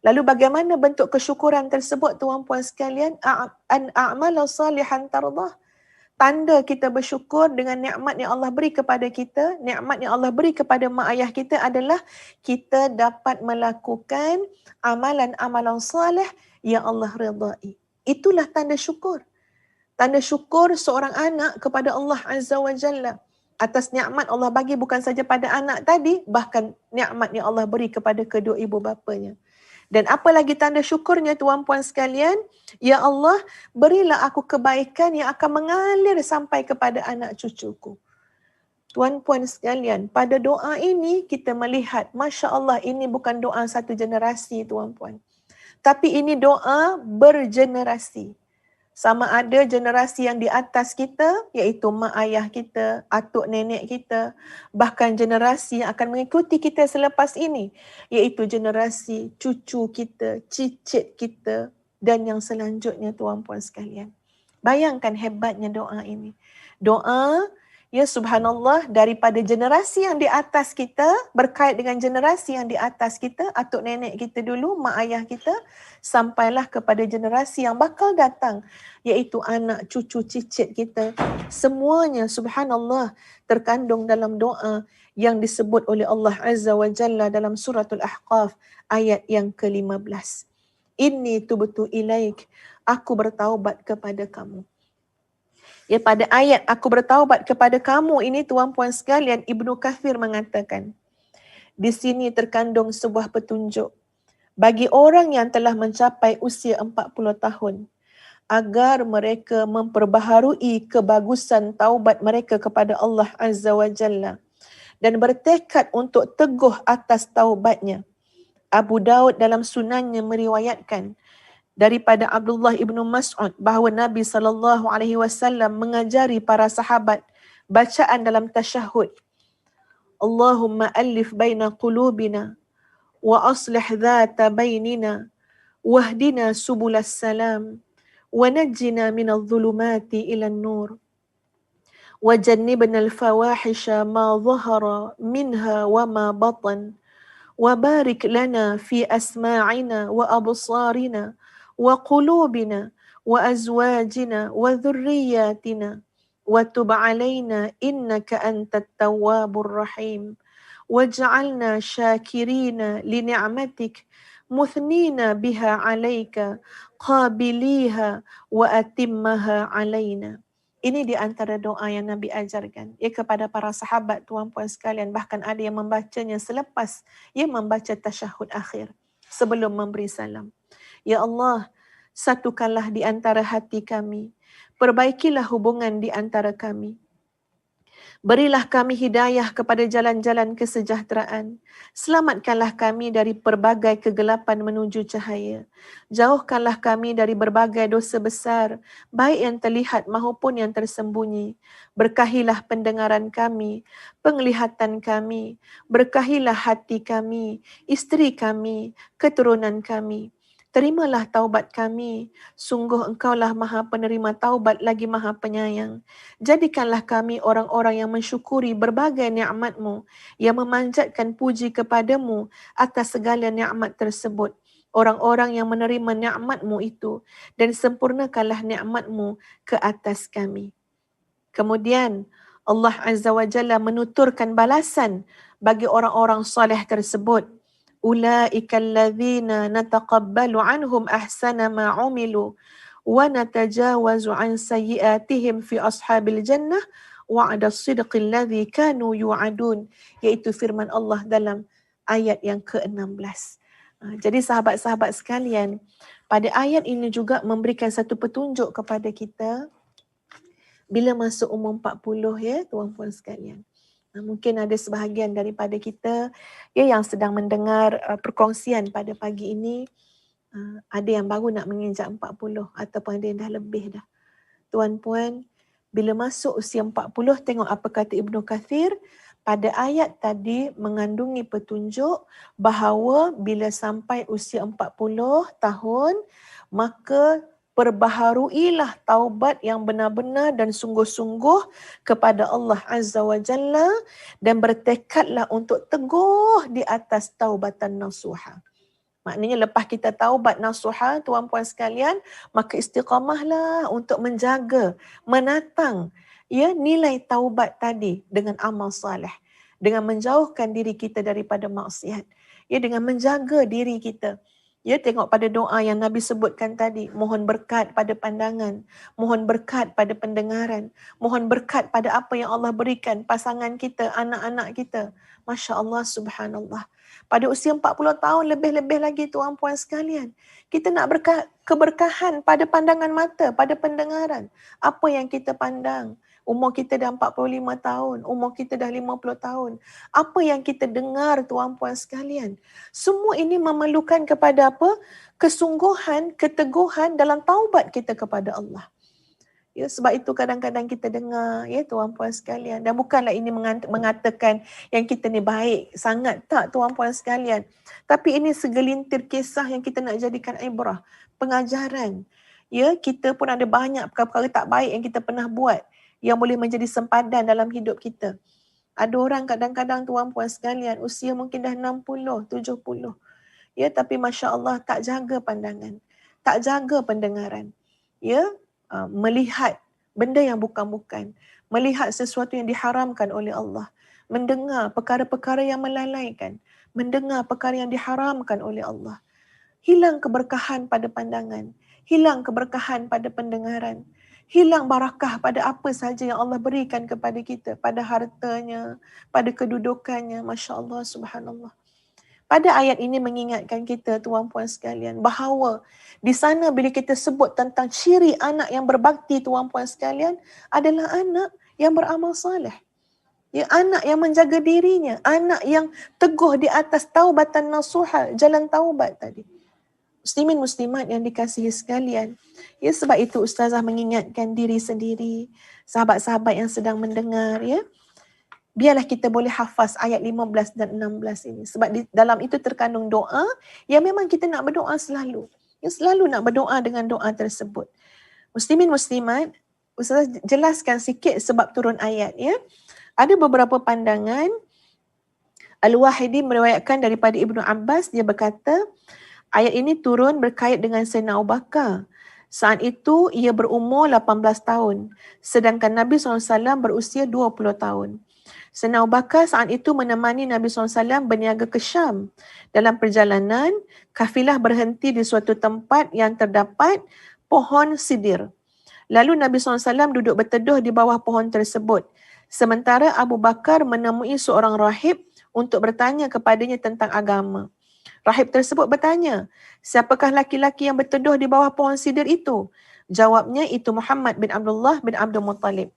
Speaker 3: Lalu bagaimana bentuk kesyukuran tersebut, tuan-puan sekalian? An a'mala salihan tardah. Tanda kita bersyukur dengan nikmat yang Allah beri kepada kita, nikmat yang Allah beri kepada mak ayah kita adalah kita dapat melakukan amalan-amalan salih yang Allah redai. Itulah tanda syukur. Tanda syukur seorang anak kepada Allah Azza wa Jalla atas nikmat Allah bagi bukan saja pada anak tadi, bahkan nikmat yang Allah beri kepada kedua ibu bapanya. Dan apa lagi tanda syukurnya, tuan-puan sekalian? Ya Allah, berilah aku kebaikan yang akan mengalir sampai kepada anak cucuku. Tuan-puan sekalian, pada doa ini kita melihat, Masya Allah, ini bukan doa satu generasi, tuan-puan. Tapi ini doa bergenerasi. Sama ada generasi yang di atas kita, iaitu mak ayah kita, atuk nenek kita, bahkan generasi yang akan mengikuti kita selepas ini, iaitu generasi cucu kita, cicit kita, dan yang selanjutnya, tuan-puan sekalian. Bayangkan hebatnya doa ini. Doa, ya subhanallah, daripada generasi yang di atas kita, berkait dengan generasi yang di atas kita, atuk nenek kita dulu, mak ayah kita, sampailah kepada generasi yang bakal datang, iaitu anak cucu cicit kita. Semuanya subhanallah terkandung dalam doa yang disebut oleh Allah Azza wa Jalla dalam suratul Ahqaf ayat yang ke-15. Inni tubtu ilaik, aku bertaubat kepada kamu. Ya, pada ayat aku bertaubat kepada kamu ini, tuan-puan sekalian, Ibnu Kathir mengatakan, di sini terkandung sebuah petunjuk bagi orang yang telah mencapai usia 40 tahun agar mereka memperbaharui kebagusan taubat mereka kepada Allah Azza wa Jalla dan bertekad untuk teguh atas taubatnya. Abu Daud dalam sunannya meriwayatkan daripada Abdullah ibnu Mas'ud bahawa Nabi SAW mengajari para sahabat bacaan dalam tasyahud. Allahumma alif baina qulubina wa aslih dhata bainina wahdina subulas salam wa najjina minadh dhulumati ilan nur wa jannibna al-fawahisha ma dhahara minha wa ma batan wa barik lana fi asma'ina wa absarina wa qulubina wa azwajina wa dhurriyyatina wa tub alaina innaka antat tawwabur rahim waj'alna syakirina li ni'matik muthnina biha 'alaika qabiliha wa atimmaha 'alaina. Ini di antara doa yang Nabi ajarkan ya kepada para sahabat, tuan-puan sekalian, bahkan ada yang membacanya selepas ia membaca tasyahud akhir sebelum memberi salam. Ya Allah, satukanlah di antara hati kami, perbaikilah hubungan di antara kami. Berilah kami hidayah kepada jalan-jalan kesejahteraan. Selamatkanlah kami dari pelbagai kegelapan menuju cahaya. Jauhkanlah kami dari berbagai dosa besar, baik yang terlihat maupun yang tersembunyi. Berkahilah pendengaran kami, penglihatan kami. Berkahilah hati kami, isteri kami, keturunan kami. Terimalah taubat kami. Sungguh engkaulah maha penerima taubat lagi maha penyayang. Jadikanlah kami orang-orang yang mensyukuri berbagai nikmat-Mu, yang memanjatkan puji kepadamu atas segala nikmat tersebut. Orang-orang yang menerima nikmat-Mu itu dan sempurnakanlah nikmat-Mu ke atas kami. Kemudian Allah Azza wa Jalla menuturkan balasan bagi orang-orang soleh tersebut. Ulaika allazina nataqabbalu anhum ahsana ma umilu wa natajawazu an sayyiatihim fi ashabil jannah wa'ada as-sidqi alladhi kanu yu'adun, iaitu firman Allah dalam ayat yang ke-16. Jadi sahabat-sahabat sekalian, pada ayat ini juga memberikan satu petunjuk kepada kita bila masuk umur 40 ya tuan-puan sekalian. Mungkin ada sebahagian daripada kita ya yang sedang mendengar perkongsian pada pagi ini, ada yang baru nak menginjak 40 ataupun ada yang dah lebih dah. Tuan-puan, bila masuk usia 40, tengok apa kata Ibnu Kathir, pada ayat tadi mengandungi petunjuk bahawa bila sampai usia 40 tahun, maka perbaharuilah taubat yang benar-benar dan sungguh-sungguh kepada Allah Azza wa Jalla dan bertekadlah untuk teguh di atas taubatan nasuha. Maknanya lepas kita taubat nasuha, tuan-puan sekalian, maka istiqamahlah untuk menjaga, menatang ya nilai taubat tadi dengan amal saleh, dengan menjauhkan diri kita daripada maksiat, ya dengan menjaga diri kita. Ya, tengok pada doa yang Nabi sebutkan tadi, mohon berkat pada pandangan, mohon berkat pada pendengaran, mohon berkat pada apa yang Allah berikan pasangan kita, anak-anak kita. Masya Allah, subhanallah. Pada usia 40 tahun lebih-lebih lagi tuan-puan sekalian, kita nak keberkahan pada pandangan mata, pada pendengaran. Apa yang kita pandang? Umur kita dah 45 tahun, umur kita dah 50 tahun. Apa yang kita dengar tuan-puan sekalian? Semua ini memerlukan kepada apa? Kesungguhan, keteguhan dalam taubat kita kepada Allah. Ya, sebab itu kadang-kadang kita dengar ya tuan-puan sekalian, dan bukanlah ini mengatakan yang kita ni baik sangat, tak tuan-puan sekalian. Tapi ini segelintir kisah yang kita nak jadikan ibrah, pengajaran. Ya, kita pun ada banyak perkara-perkara tak baik yang kita pernah buat yang boleh menjadi sempadan dalam hidup kita. Ada orang kadang-kadang tuan-puan sekalian usia mungkin dah 60, 70. Ya, tapi Masya Allah tak jaga pandangan, tak jaga pendengaran. Ya, melihat benda yang bukan-bukan, melihat sesuatu yang diharamkan oleh Allah, mendengar perkara-perkara yang melalaikan, mendengar perkara yang diharamkan oleh Allah. Hilang keberkahan pada pandangan, hilang keberkahan pada pendengaran, hilang barakah pada apa sahaja yang Allah berikan kepada kita, pada hartanya, pada kedudukannya. Masya Allah, subhanallah. Pada ayat ini mengingatkan kita tuan-puan sekalian bahawa di sana bila kita sebut tentang ciri anak yang berbakti tuan-puan sekalian adalah anak yang beramal saleh. Ya, anak yang menjaga dirinya, anak yang teguh di atas taubatan nasuha, jalan taubat tadi. Muslimin muslimat yang dikasihi sekalian. Ya, sebab itu ustazah mengingatkan diri sendiri, sahabat-sahabat yang sedang mendengar ya. Biarlah kita boleh hafaz ayat 15 dan 16 ini. Sebab di dalam itu terkandung doa yang memang kita nak berdoa selalu. Ya, selalu nak berdoa dengan doa tersebut. Muslimin muslimat, ustazah jelaskan sikit sebab turun ayat ya. Ada beberapa pandangan. Al-Wahidi meriwayatkan daripada Ibnu Abbas, dia berkata, ayat ini turun berkait dengan Sayyidina Abu Bakar. Saat itu ia berumur 18 tahun. Sedangkan Nabi SAW berusia 20 tahun. Sayyidina Abu Bakar saat itu menemani Nabi SAW berniaga ke Syam. Dalam perjalanan, kafilah berhenti di suatu tempat yang terdapat pohon sidir. Lalu Nabi SAW duduk berteduh di bawah pohon tersebut. Sementara Abu Bakar menemui seorang rahib untuk bertanya kepadanya tentang agama. Rahib tersebut bertanya, siapakah laki-laki yang berteduh di bawah pohon sidir itu? Jawabnya, itu Muhammad bin Abdullah bin Abdul Muttalib.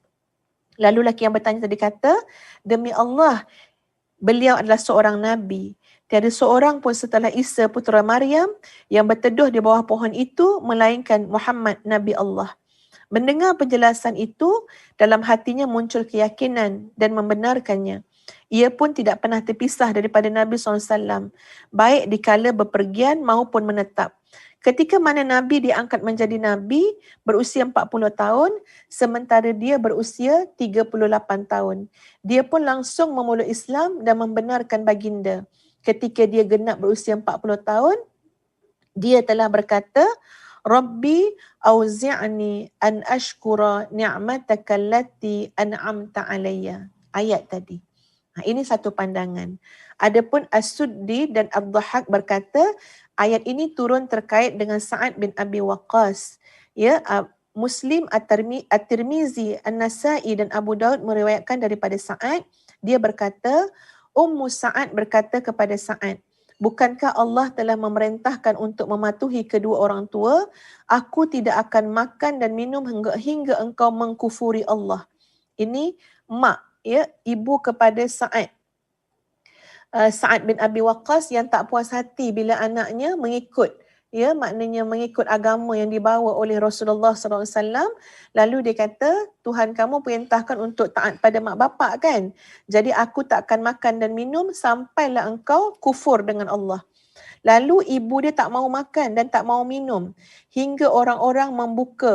Speaker 3: Lalu laki yang bertanya tadi kata, demi Allah, beliau adalah seorang Nabi. Tiada seorang pun setelah Isa putera Maryam yang berteduh di bawah pohon itu, melainkan Muhammad Nabi Allah. Mendengar penjelasan itu, dalam hatinya muncul keyakinan dan membenarkannya. Ia pun tidak pernah terpisah daripada Nabi SAW, baik dikala bepergian maupun menetap. Ketika mana Nabi diangkat menjadi Nabi berusia 40 tahun, sementara dia berusia 38 tahun. Dia pun langsung memeluk Islam dan membenarkan baginda. Ketika dia genap berusia 40 tahun, dia telah berkata, Rabbi auzi'ni an ashkura ni'mataka allati an'amta alayya. Ayat tadi. Ini satu pandangan. Adapun As-Suddi dan Ad-Dhahhak berkata, ayat ini turun terkait dengan Sa'ad bin Abi Waqqas. Ya, Muslim, At-Tirmizi, An-Nasai dan Abu Daud meriwayatkan daripada Sa'ad. Dia berkata, Ummu Sa'ad berkata kepada Sa'ad, bukankah Allah telah memerintahkan untuk mematuhi kedua orang tua? Aku tidak akan makan dan minum hingga engkau mengkufuri Allah. Ini mak, ya, ibu kepada Sa'ad. Sa'ad bin Abi Waqqas yang tak puas hati bila anaknya mengikut, ya, maknanya mengikut agama yang dibawa oleh Rasulullah SAW. Lalu dia kata, Tuhan kamu perintahkan untuk taat pada mak bapak kan? Jadi aku tak akan makan dan minum sampailah engkau kufur dengan Allah. Lalu ibu dia tak mau makan dan tak mau minum hingga orang-orang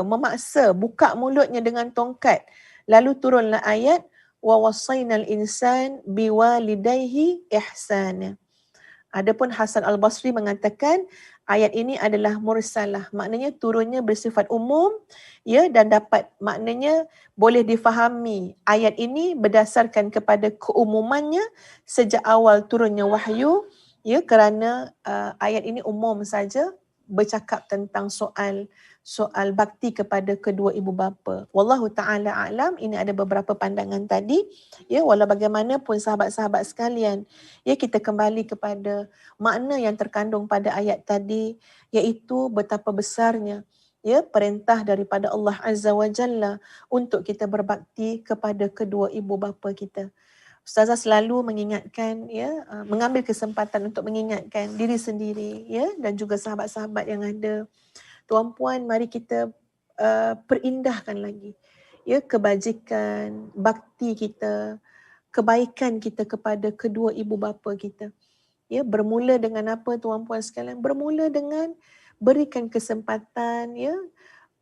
Speaker 3: memaksa buka mulutnya dengan tongkat. Lalu turunlah ayat wa wasainal insan biwalidayhi ihsana. Adapun Hasan Al-Basri mengatakan ayat ini adalah mursalah, maknanya turunnya bersifat umum, ya, dan dapat maknanya boleh difahami ayat ini berdasarkan kepada keumumannya sejak awal turunnya wahyu, ya, kerana ayat ini umum saja bercakap tentang soal bakti kepada kedua ibu bapa. Wallahu ta'ala a'lam. Ini ada beberapa pandangan tadi. Ya, walau bagaimanapun sahabat-sahabat sekalian, ya, kita kembali kepada makna yang terkandung pada ayat tadi, iaitu betapa besarnya, ya, perintah daripada Allah Azza wa Jalla untuk kita berbakti kepada kedua ibu bapa kita. Ustazah selalu mengingatkan, ya, mengambil kesempatan untuk mengingatkan diri sendiri, ya, dan juga sahabat-sahabat yang ada. Tuan-puan, mari kita perindahkan lagi, ya, kebajikan, bakti kita, kebaikan kita kepada kedua ibu bapa kita. Ya, bermula dengan apa tuan-puan sekalian? Bermula dengan berikan kesempatan, ya,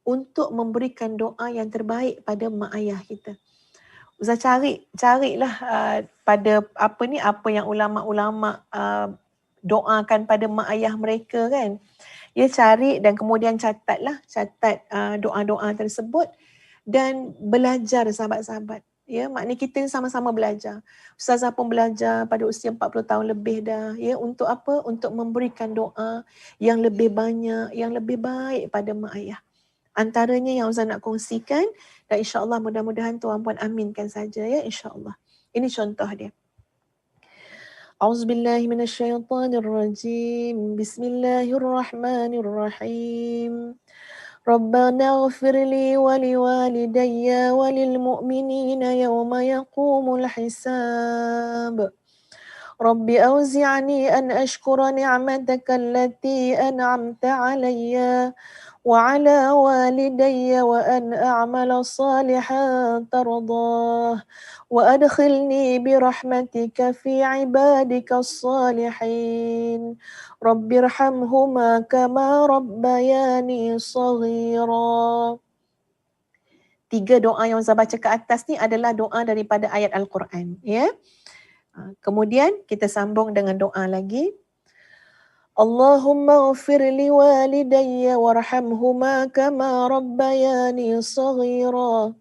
Speaker 3: untuk memberikan doa yang terbaik pada mak ayah kita. Ustaz carilah pada apa yang ulama-ulama doakan pada mak ayah mereka kan. Ya, cari dan kemudian catat doa-doa tersebut dan belajar sahabat-sahabat. Ya, maknanya kita sama-sama belajar. Ustazah pun belajar pada usia 40 tahun lebih dah. Ya, untuk apa? Untuk memberikan doa yang lebih banyak, yang lebih baik pada mak ayah. Antaranya yang Ustaz nak kongsikan dan insya-Allah mudah-mudahan tuan-puan aminkan saja, ya, insya-Allah. Ini contoh dia. A'udzubillahi minasyaitonirrajim. Bismillahirrahmanirrahim. Rabbana ighfirli wa liwalidayya wa lilmu'minina yawma yaqumul hisab. Rabbi auzi'ni an ashkura ni'mataka allati an'amta 'alayya وعلى والدي وأن أعمل صالحا ترضاه وأدخلني برحمتك في عبادك الصالحين رب ارحمهما كما ربياني صغيرا. 3 doa yang saya baca ke atas ni adalah doa daripada ayat Al-Quran, ya. Kemudian kita sambung dengan doa lagi. Allahumma ighfir li walidayya warhamhuma kama rabbayani saghira.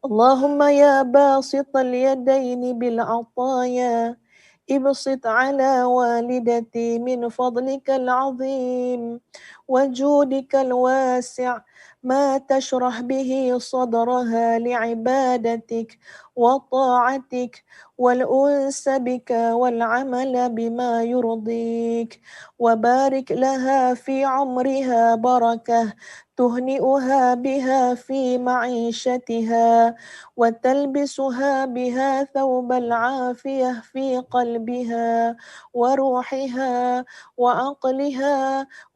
Speaker 3: Allahumma ya basital yadaini bil ataya ibsit ala walidati min fadlikal azim wa judikal wasi' ما تشرح به صدرها لعبادتك وطاعتك والأنس بك والعمل بما يرضيك وبارك لها في عمرها بركة تهنئها بها في معيشتها وتلبسها بها ثوب العافية في قلبها وروحها وعقلها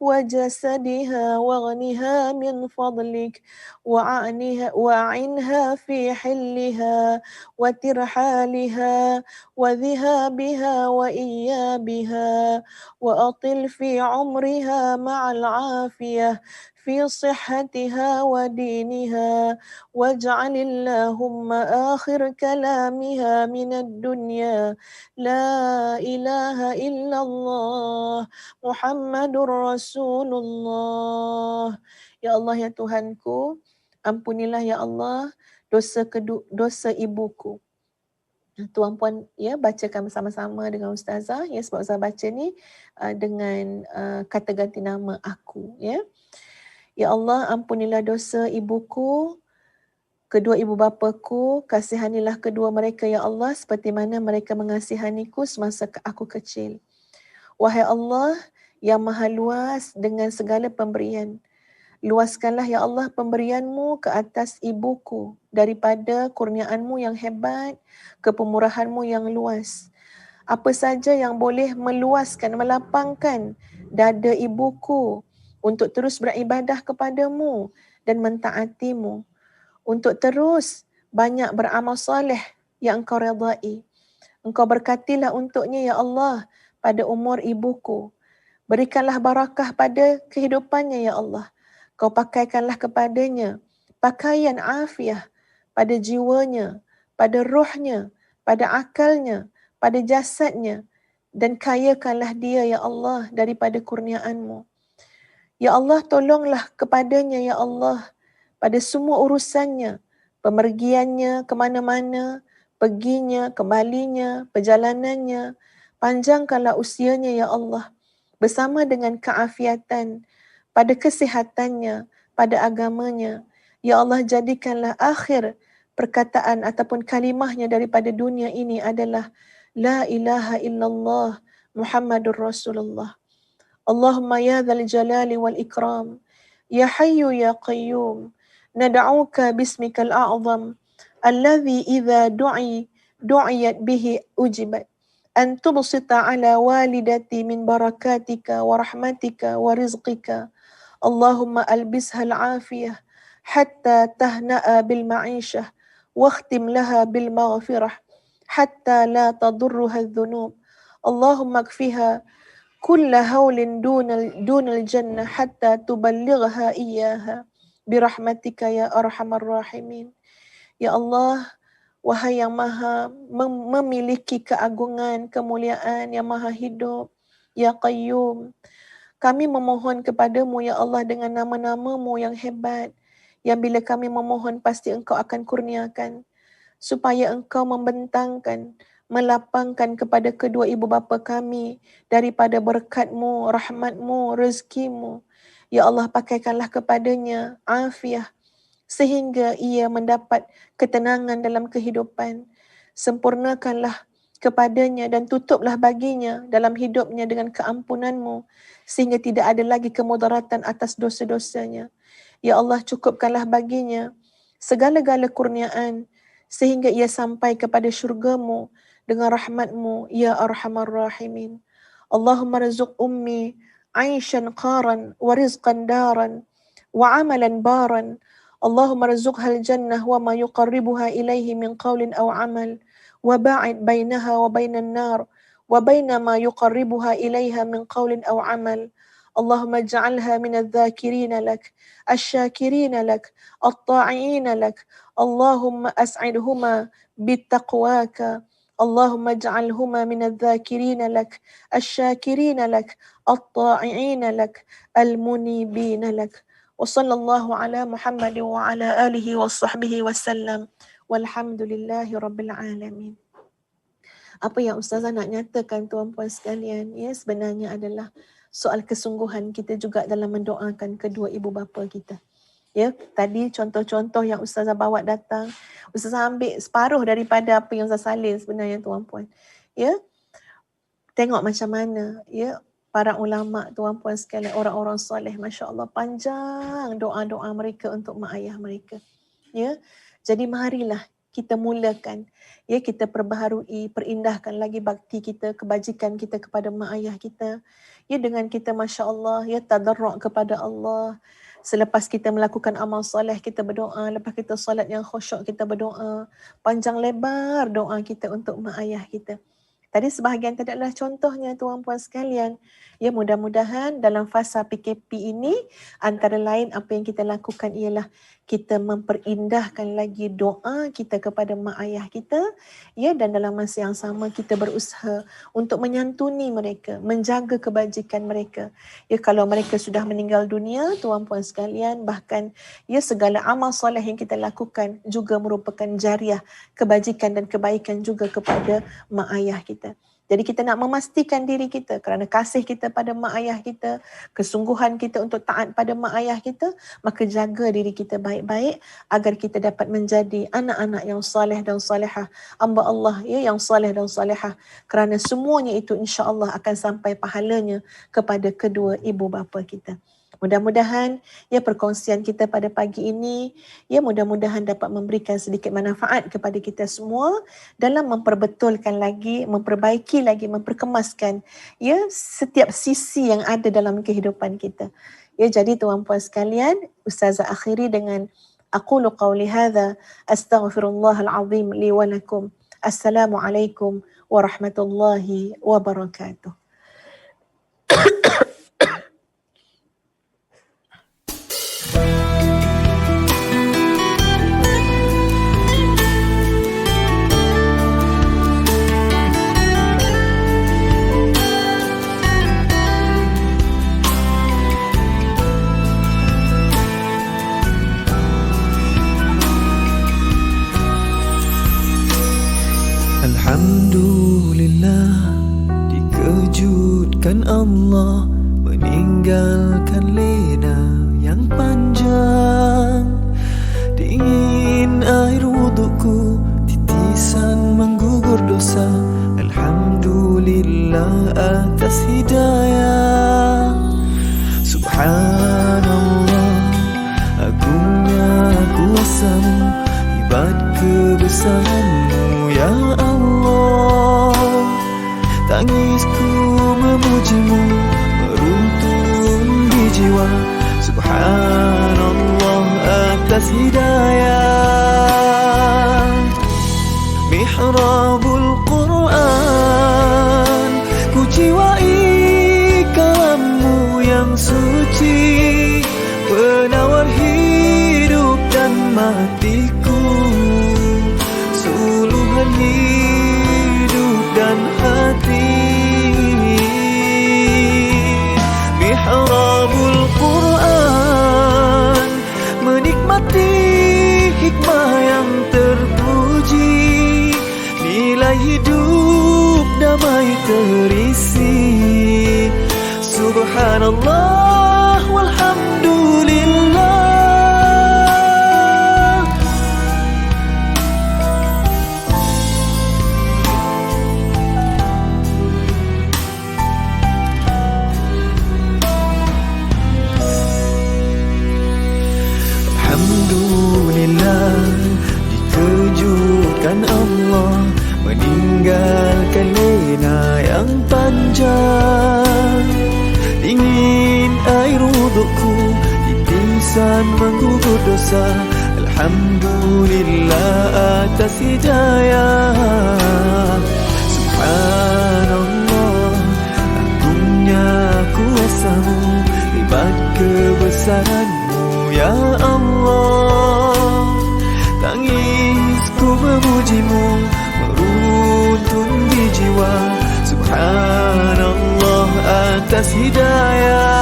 Speaker 3: وجسدها واغنها من فضلك وأعنها في حلها وترحالها وذهابها وإيابها وأطل في عمرها مع العافية في صحتها ودينها واجعل اللهم آخر كلامها من الدنيا لا إله إلا الله محمد رسول الله. Ya Allah, ya Tuhanku, ampunilah ya Allah dosa ibuku. Tuan puan ya bacakan bersama-sama dengan ustazah ya, sebab ustazah baca ni dengan kata ganti nama aku ya. Ya Allah, ampunilah dosa ibuku, kedua ibu bapaku, kasihanilah kedua mereka ya Allah seperti mana mereka mengasihaniku semasa aku kecil. Wahai Allah yang maha luas dengan segala pemberian, luaskanlah ya Allah pemberianmu ke atas ibuku daripada kurniaanmu yang hebat ke pemurahanmu yang luas. Apa saja yang boleh meluaskan, melapangkan dada ibuku untuk terus beribadah kepadamu dan mentaatimu, untuk terus banyak beramal soleh yang engkau redai. Engkau berkatilah untuknya ya Allah pada umur ibuku. Berikanlah barakah pada kehidupannya ya Allah. Kau pakaikanlah kepadanya pakaian afiah pada jiwanya, pada rohnya, pada akalnya, pada jasadnya, dan kayakanlah dia ya Allah daripada kurniaanmu. Ya Allah, tolonglah kepadanya ya Allah pada semua urusannya, pemergiannya ke mana-mana, perginya, kembalinya, perjalanannya. Panjangkanlah usianya ya Allah bersama dengan keafiatan pada kesihatannya, pada agamanya. Ya Allah, jadikanlah akhir perkataan ataupun kalimahnya daripada dunia ini adalah La ilaha illallah Muhammadur Rasulullah. Allahumma ya dhal jalali wal ikram, ya hayyu ya qayyum, nad'uka bismikal a'zam, alladhi idha du'iyat bihi ujibat, an tubsita ala walidati min barakatika wa rahmatika wa rizqika. Allahumma albisha al-afiyah hatta tahna'a bil ma'ishah واختم لها بالمغفرة حتى لا تضرها الذنوب. اللهم اكفها كل هول دون الجنة حتى تبلغها إياها برحمتك يا أرحم الراحمين. Ya Allah, wahai yang maha memiliki keagungan, kemuliaan, yang maha hidup, ya Qayyum, kami memohon kepadamu ya Allah dengan nama-namamu yang hebat, yang bila kami memohon pasti engkau akan kurniakan, supaya engkau membentangkan, melapangkan kepada kedua ibu bapa kami daripada berkatmu, rahmatmu, rezekimu. Ya Allah, pakaikanlah kepadanya afiah sehingga ia mendapat ketenangan dalam kehidupan. Sempurnakanlah kepadanya dan tutuplah baginya dalam hidupnya dengan keampunanmu sehingga tidak ada lagi kemudaratan atas dosa-dosanya. Ya Allah, cukupkanlah baginya segala-gala kurniaan sehingga ia sampai kepada syurgamu dengan rahmatmu ya arhamar rahimin. Allahumma rizq ummi aishan qaran wa rizqan daran wa amalan baran. Allahumma rizqha al-jannah wa ma yuqarribuha ilaihi min qawlin aw amal wa ba'id bainaha wa bainan nar wa baina ma yuqarribuha ilaiha min qawlin aw amal. Allahumma ij'alha min adh-dhakirina lak, asy-syakirina lak, at-ta'iina lak. Allahumma as'idhuma bittaqwaka. Allahumma ij'alhuma min adh-dhakirina lak, asy-syakirina lak, at-ta'iina lak, al-munibina lak. Wa sallallahu ala Muhammad wa ala alihi wa sahbihi wasallam. Walhamdulillahi rabbil alamin. Apa yang ustazah nak nyatakan tuan-puan sekalian, ya, sebenarnya adalah soal kesungguhan kita juga dalam mendoakan kedua ibu bapa kita. Ya, tadi contoh-contoh yang ustazah bawa datang, ustazah ambil separuh daripada apa yang ustazah salin sebenarnya tuan-puan. Ya. Tengok macam mana, ya, para ulama, tuan-puan sekalian, orang-orang soleh, masya-Allah panjang doa-doa mereka untuk mak ayah mereka. Ya. Jadi marilah kita mulakan, ya, kita perbaharui, perindahkan lagi bakti kita, kebajikan kita kepada mak ayah kita. Ya, dengan kita masya-Allah ya tadarruk kepada Allah. Selepas kita melakukan amal soleh, kita berdoa. Lepas kita solat yang khusyuk, kita berdoa. Panjang lebar doa kita untuk mak ayah kita. Tadi sebahagian tadi adalah contohnya tuan-puan sekalian. Ya, mudah-mudahan dalam fasa PKP ini antara lain apa yang kita lakukan ialah kita memperindahkan lagi doa kita kepada mak ayah kita, ya, dan dalam masa yang sama kita berusaha untuk menyantuni mereka, menjaga kebajikan mereka. Ya, kalau mereka sudah meninggal dunia, tuan-puan sekalian, bahkan ya segala amal soleh yang kita lakukan juga merupakan jariah kebajikan dan kebaikan juga kepada mak ayah kita. Jadi kita nak memastikan diri kita kerana kasih kita pada mak ayah kita, kesungguhan kita untuk taat pada mak ayah kita, maka jaga diri kita baik-baik agar kita dapat menjadi anak-anak yang soleh dan solehah, hamba Allah ya yang soleh dan solehah, kerana semuanya itu insya-Allah akan sampai pahalanya kepada kedua ibu bapa kita. Mudah-mudahan ya perkongsian kita pada pagi ini ya mudah-mudahan dapat memberikan sedikit manfaat kepada kita semua dalam memperbetulkan lagi, memperbaiki lagi, memperkemaskan ya setiap sisi yang ada dalam kehidupan kita. Ya, jadi tuan-puan sekalian, Ustazah akhiri dengan aqulu qawli hadza astaghfirullahal azim li wa lakum. Assalamualaikum warahmatullahi wabarakatuh.
Speaker 1: Alhamdulillah, dikejutkan Allah meninggalkan lena yang panjang. Dingin air wudukku, titisan menggugur dosa. Alhamdulillah atas hidayah. Subhanallah, agungnya kuasamu, hebat kebesaranmu ya Allah. Tangisku memujimu, meruntun di jiwa. Subhanallah atas hidayah. Mihrabul Quran, ku jiwai kalammu yang suci, penawar hidup dan matiku, suluhan hidup dan hati. Mihrabul Quran, menikmati hikmah yang terpuji, nilai hidup damai terisi. Subhanallah walhamdulillah. Alhamdulillah, dikejutkan Allah meninggalkan lena yang panjang. Dingin air wudukku, titisan menggugur dosa. Alhamdulillah atas hidayah. Subhanallah, agungnya kuasamu, hebat kebesaranmu ya Allah. Tangisku memujimu, meruntun di jiwa. Subhanallah atas hidayah.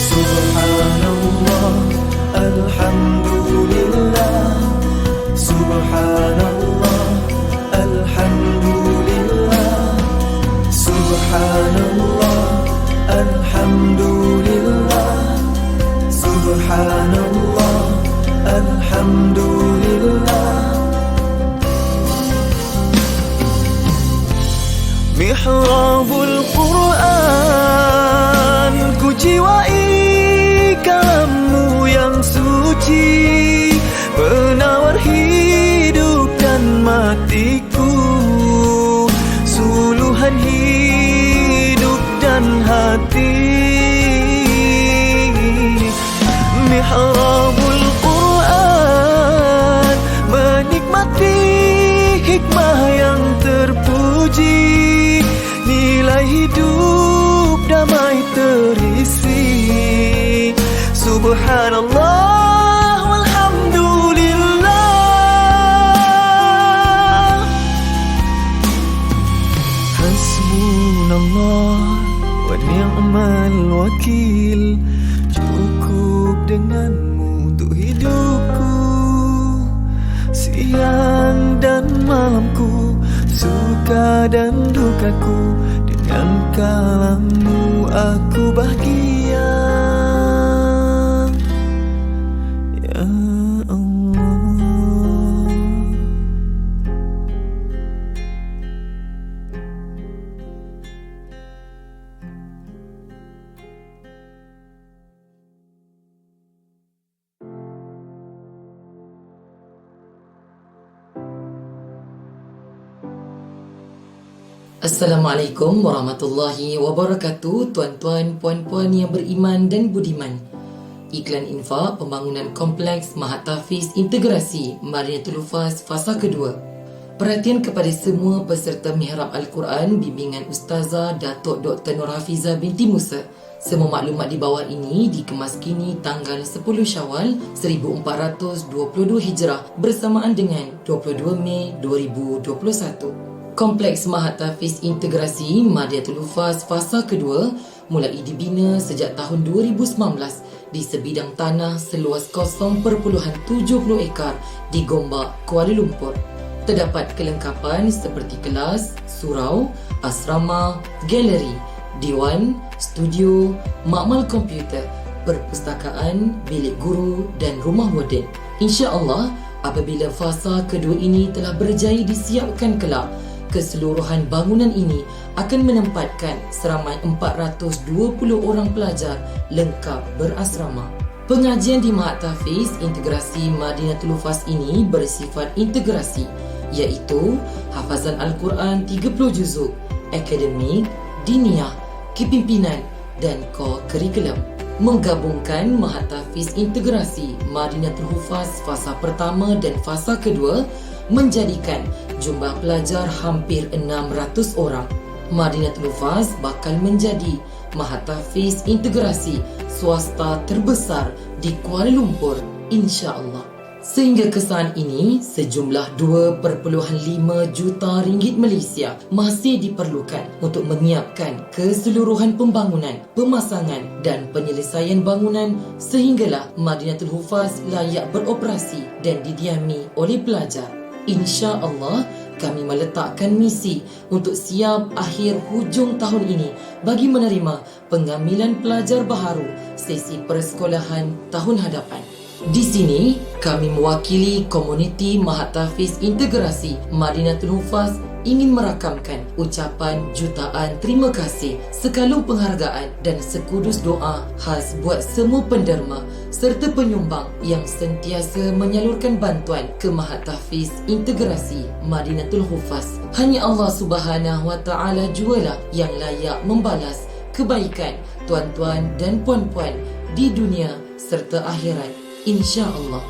Speaker 1: Subhanallah, alhamdulillah. Subhanallah, alhamdulillah. Subhanallah, alhamdulillah. Subhanallah, alhamdulillah. mihrabul Quran, ku jiwai kalammu yang suci, penawar hidup dan matiku, suluhan hidup dan hati. Mihrabul Quran, menikmati hikmah yang terpuji, nilai hidup damai terisi. Subhanallah walhamdulillah, hasbunallah wa ni'mal wakil. Cukup denganmu untuk hidupku, siang dan malamku, suka dan dukaku, dengan kalammu aku bahagia. Ya Allah.
Speaker 4: Assalamualaikum warahmatullahi wabarakatuh, tuan-tuan, puan-puan yang beriman dan budiman. Iklan infak pembangunan kompleks Mahat Tahfiz Integrasi Madinatul Hufaz fasa kedua. Perhatian kepada semua peserta Mihrab Al-Quran bimbingan Ustazah Datuk Dr. Nur Hafizah binti Musa. Semua maklumat di bawah ini dikemas kini tanggal 10 Syawal 1422 Hijrah bersamaan dengan 22 Mei 2021. Kompleks Mahat Tahfiz Integrasi Madinatul Hufaz fasa kedua mulai dibina sejak tahun 2019 di sebidang tanah seluas 0.70 ekar di Gombak, Kuala Lumpur. Terdapat kelengkapan seperti kelas, surau, asrama, galeri, diwan, studio, makmal komputer, perpustakaan, bilik guru dan rumah moden. InsyaAllah, apabila fasa kedua ini telah berjaya disiapkan kelak, keseluruhan bangunan ini akan menempatkan seramai 420 orang pelajar lengkap berasrama. Pengajian di Mahat Tahfiz Integrasi Madinatul Hufaz ini bersifat integrasi, iaitu hafazan Al-Quran 30 juzuk, akademik, diniyah, kepimpinan dan co-curriculum. Menggabungkan Mahat Tahfiz Integrasi Madinatul Hufaz fasa pertama dan fasa kedua menjadikan jumlah pelajar hampir 600 orang. Madinatul Hufaz bakal menjadi Mahat Tahfiz Integrasi swasta terbesar di Kuala Lumpur, insya-Allah. Sehingga kesan ini, sejumlah 2.5 juta ringgit Malaysia masih diperlukan untuk menyiapkan keseluruhan pembangunan, pemasangan dan penyelesaian bangunan sehinggalah Madinatul Hufaz layak beroperasi dan didiami oleh pelajar. InsyaAllah, kami meletakkan misi untuk siap akhir hujung tahun ini bagi menerima pengambilan pelajar baharu sesi persekolahan tahun hadapan. Di sini, kami mewakili komuniti Mahat Tahfiz Integrasi Madinatul Hufaz ingin merakamkan ucapan jutaan terima kasih, sekalung penghargaan dan sekudus doa khas buat semua penderma serta penyumbang yang sentiasa menyalurkan bantuan ke Mahat Tahfiz Integrasi Madinatul Hufaz. Hanya Allah Subhanahu Wa Taala jualah yang layak membalas kebaikan tuan-tuan dan puan-puan di dunia serta akhirat, insya-Allah.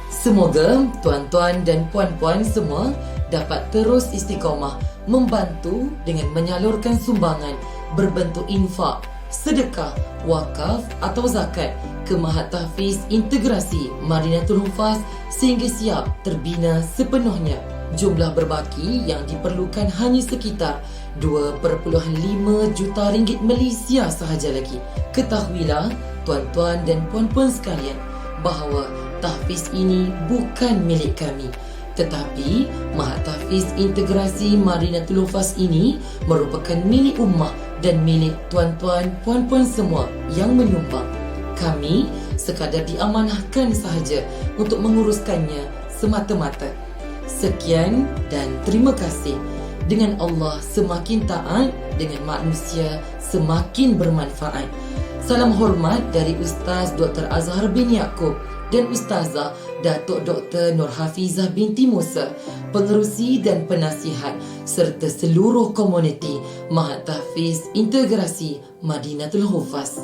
Speaker 4: Semoga tuan-tuan dan puan-puan semua dapat terus istiqamah membantu dengan menyalurkan sumbangan berbentuk infak, sedekah, wakaf atau zakat ke Mahat Tahfiz Integrasi Madinatul Hufaz sehingga siap terbina sepenuhnya. Jumlah berbaki yang diperlukan hanya sekitar 2.5 juta ringgit Malaysia sahaja lagi. Ketahuilah tuan-tuan dan puan-puan sekalian bahawa tahfiz ini bukan milik kami, tetapi Mahat Tahfiz Integrasi Madinatul Hufaz ini merupakan milik ummah dan milik tuan-tuan puan-puan semua yang menyumbang. Kami sekadar diamanahkan sahaja untuk menguruskannya semata-mata. Sekian dan terima kasih. Dengan Allah semakin taat, dengan manusia semakin bermanfaat. Salam hormat dari Ustaz Dr. Azhar bin Yaakob dan Ustazah Datuk Dr. Nur Hafizah binti Musa, pengerusi dan penasihat serta seluruh komuniti Mahat Tahfiz Integrasi Madinatul Hufaz.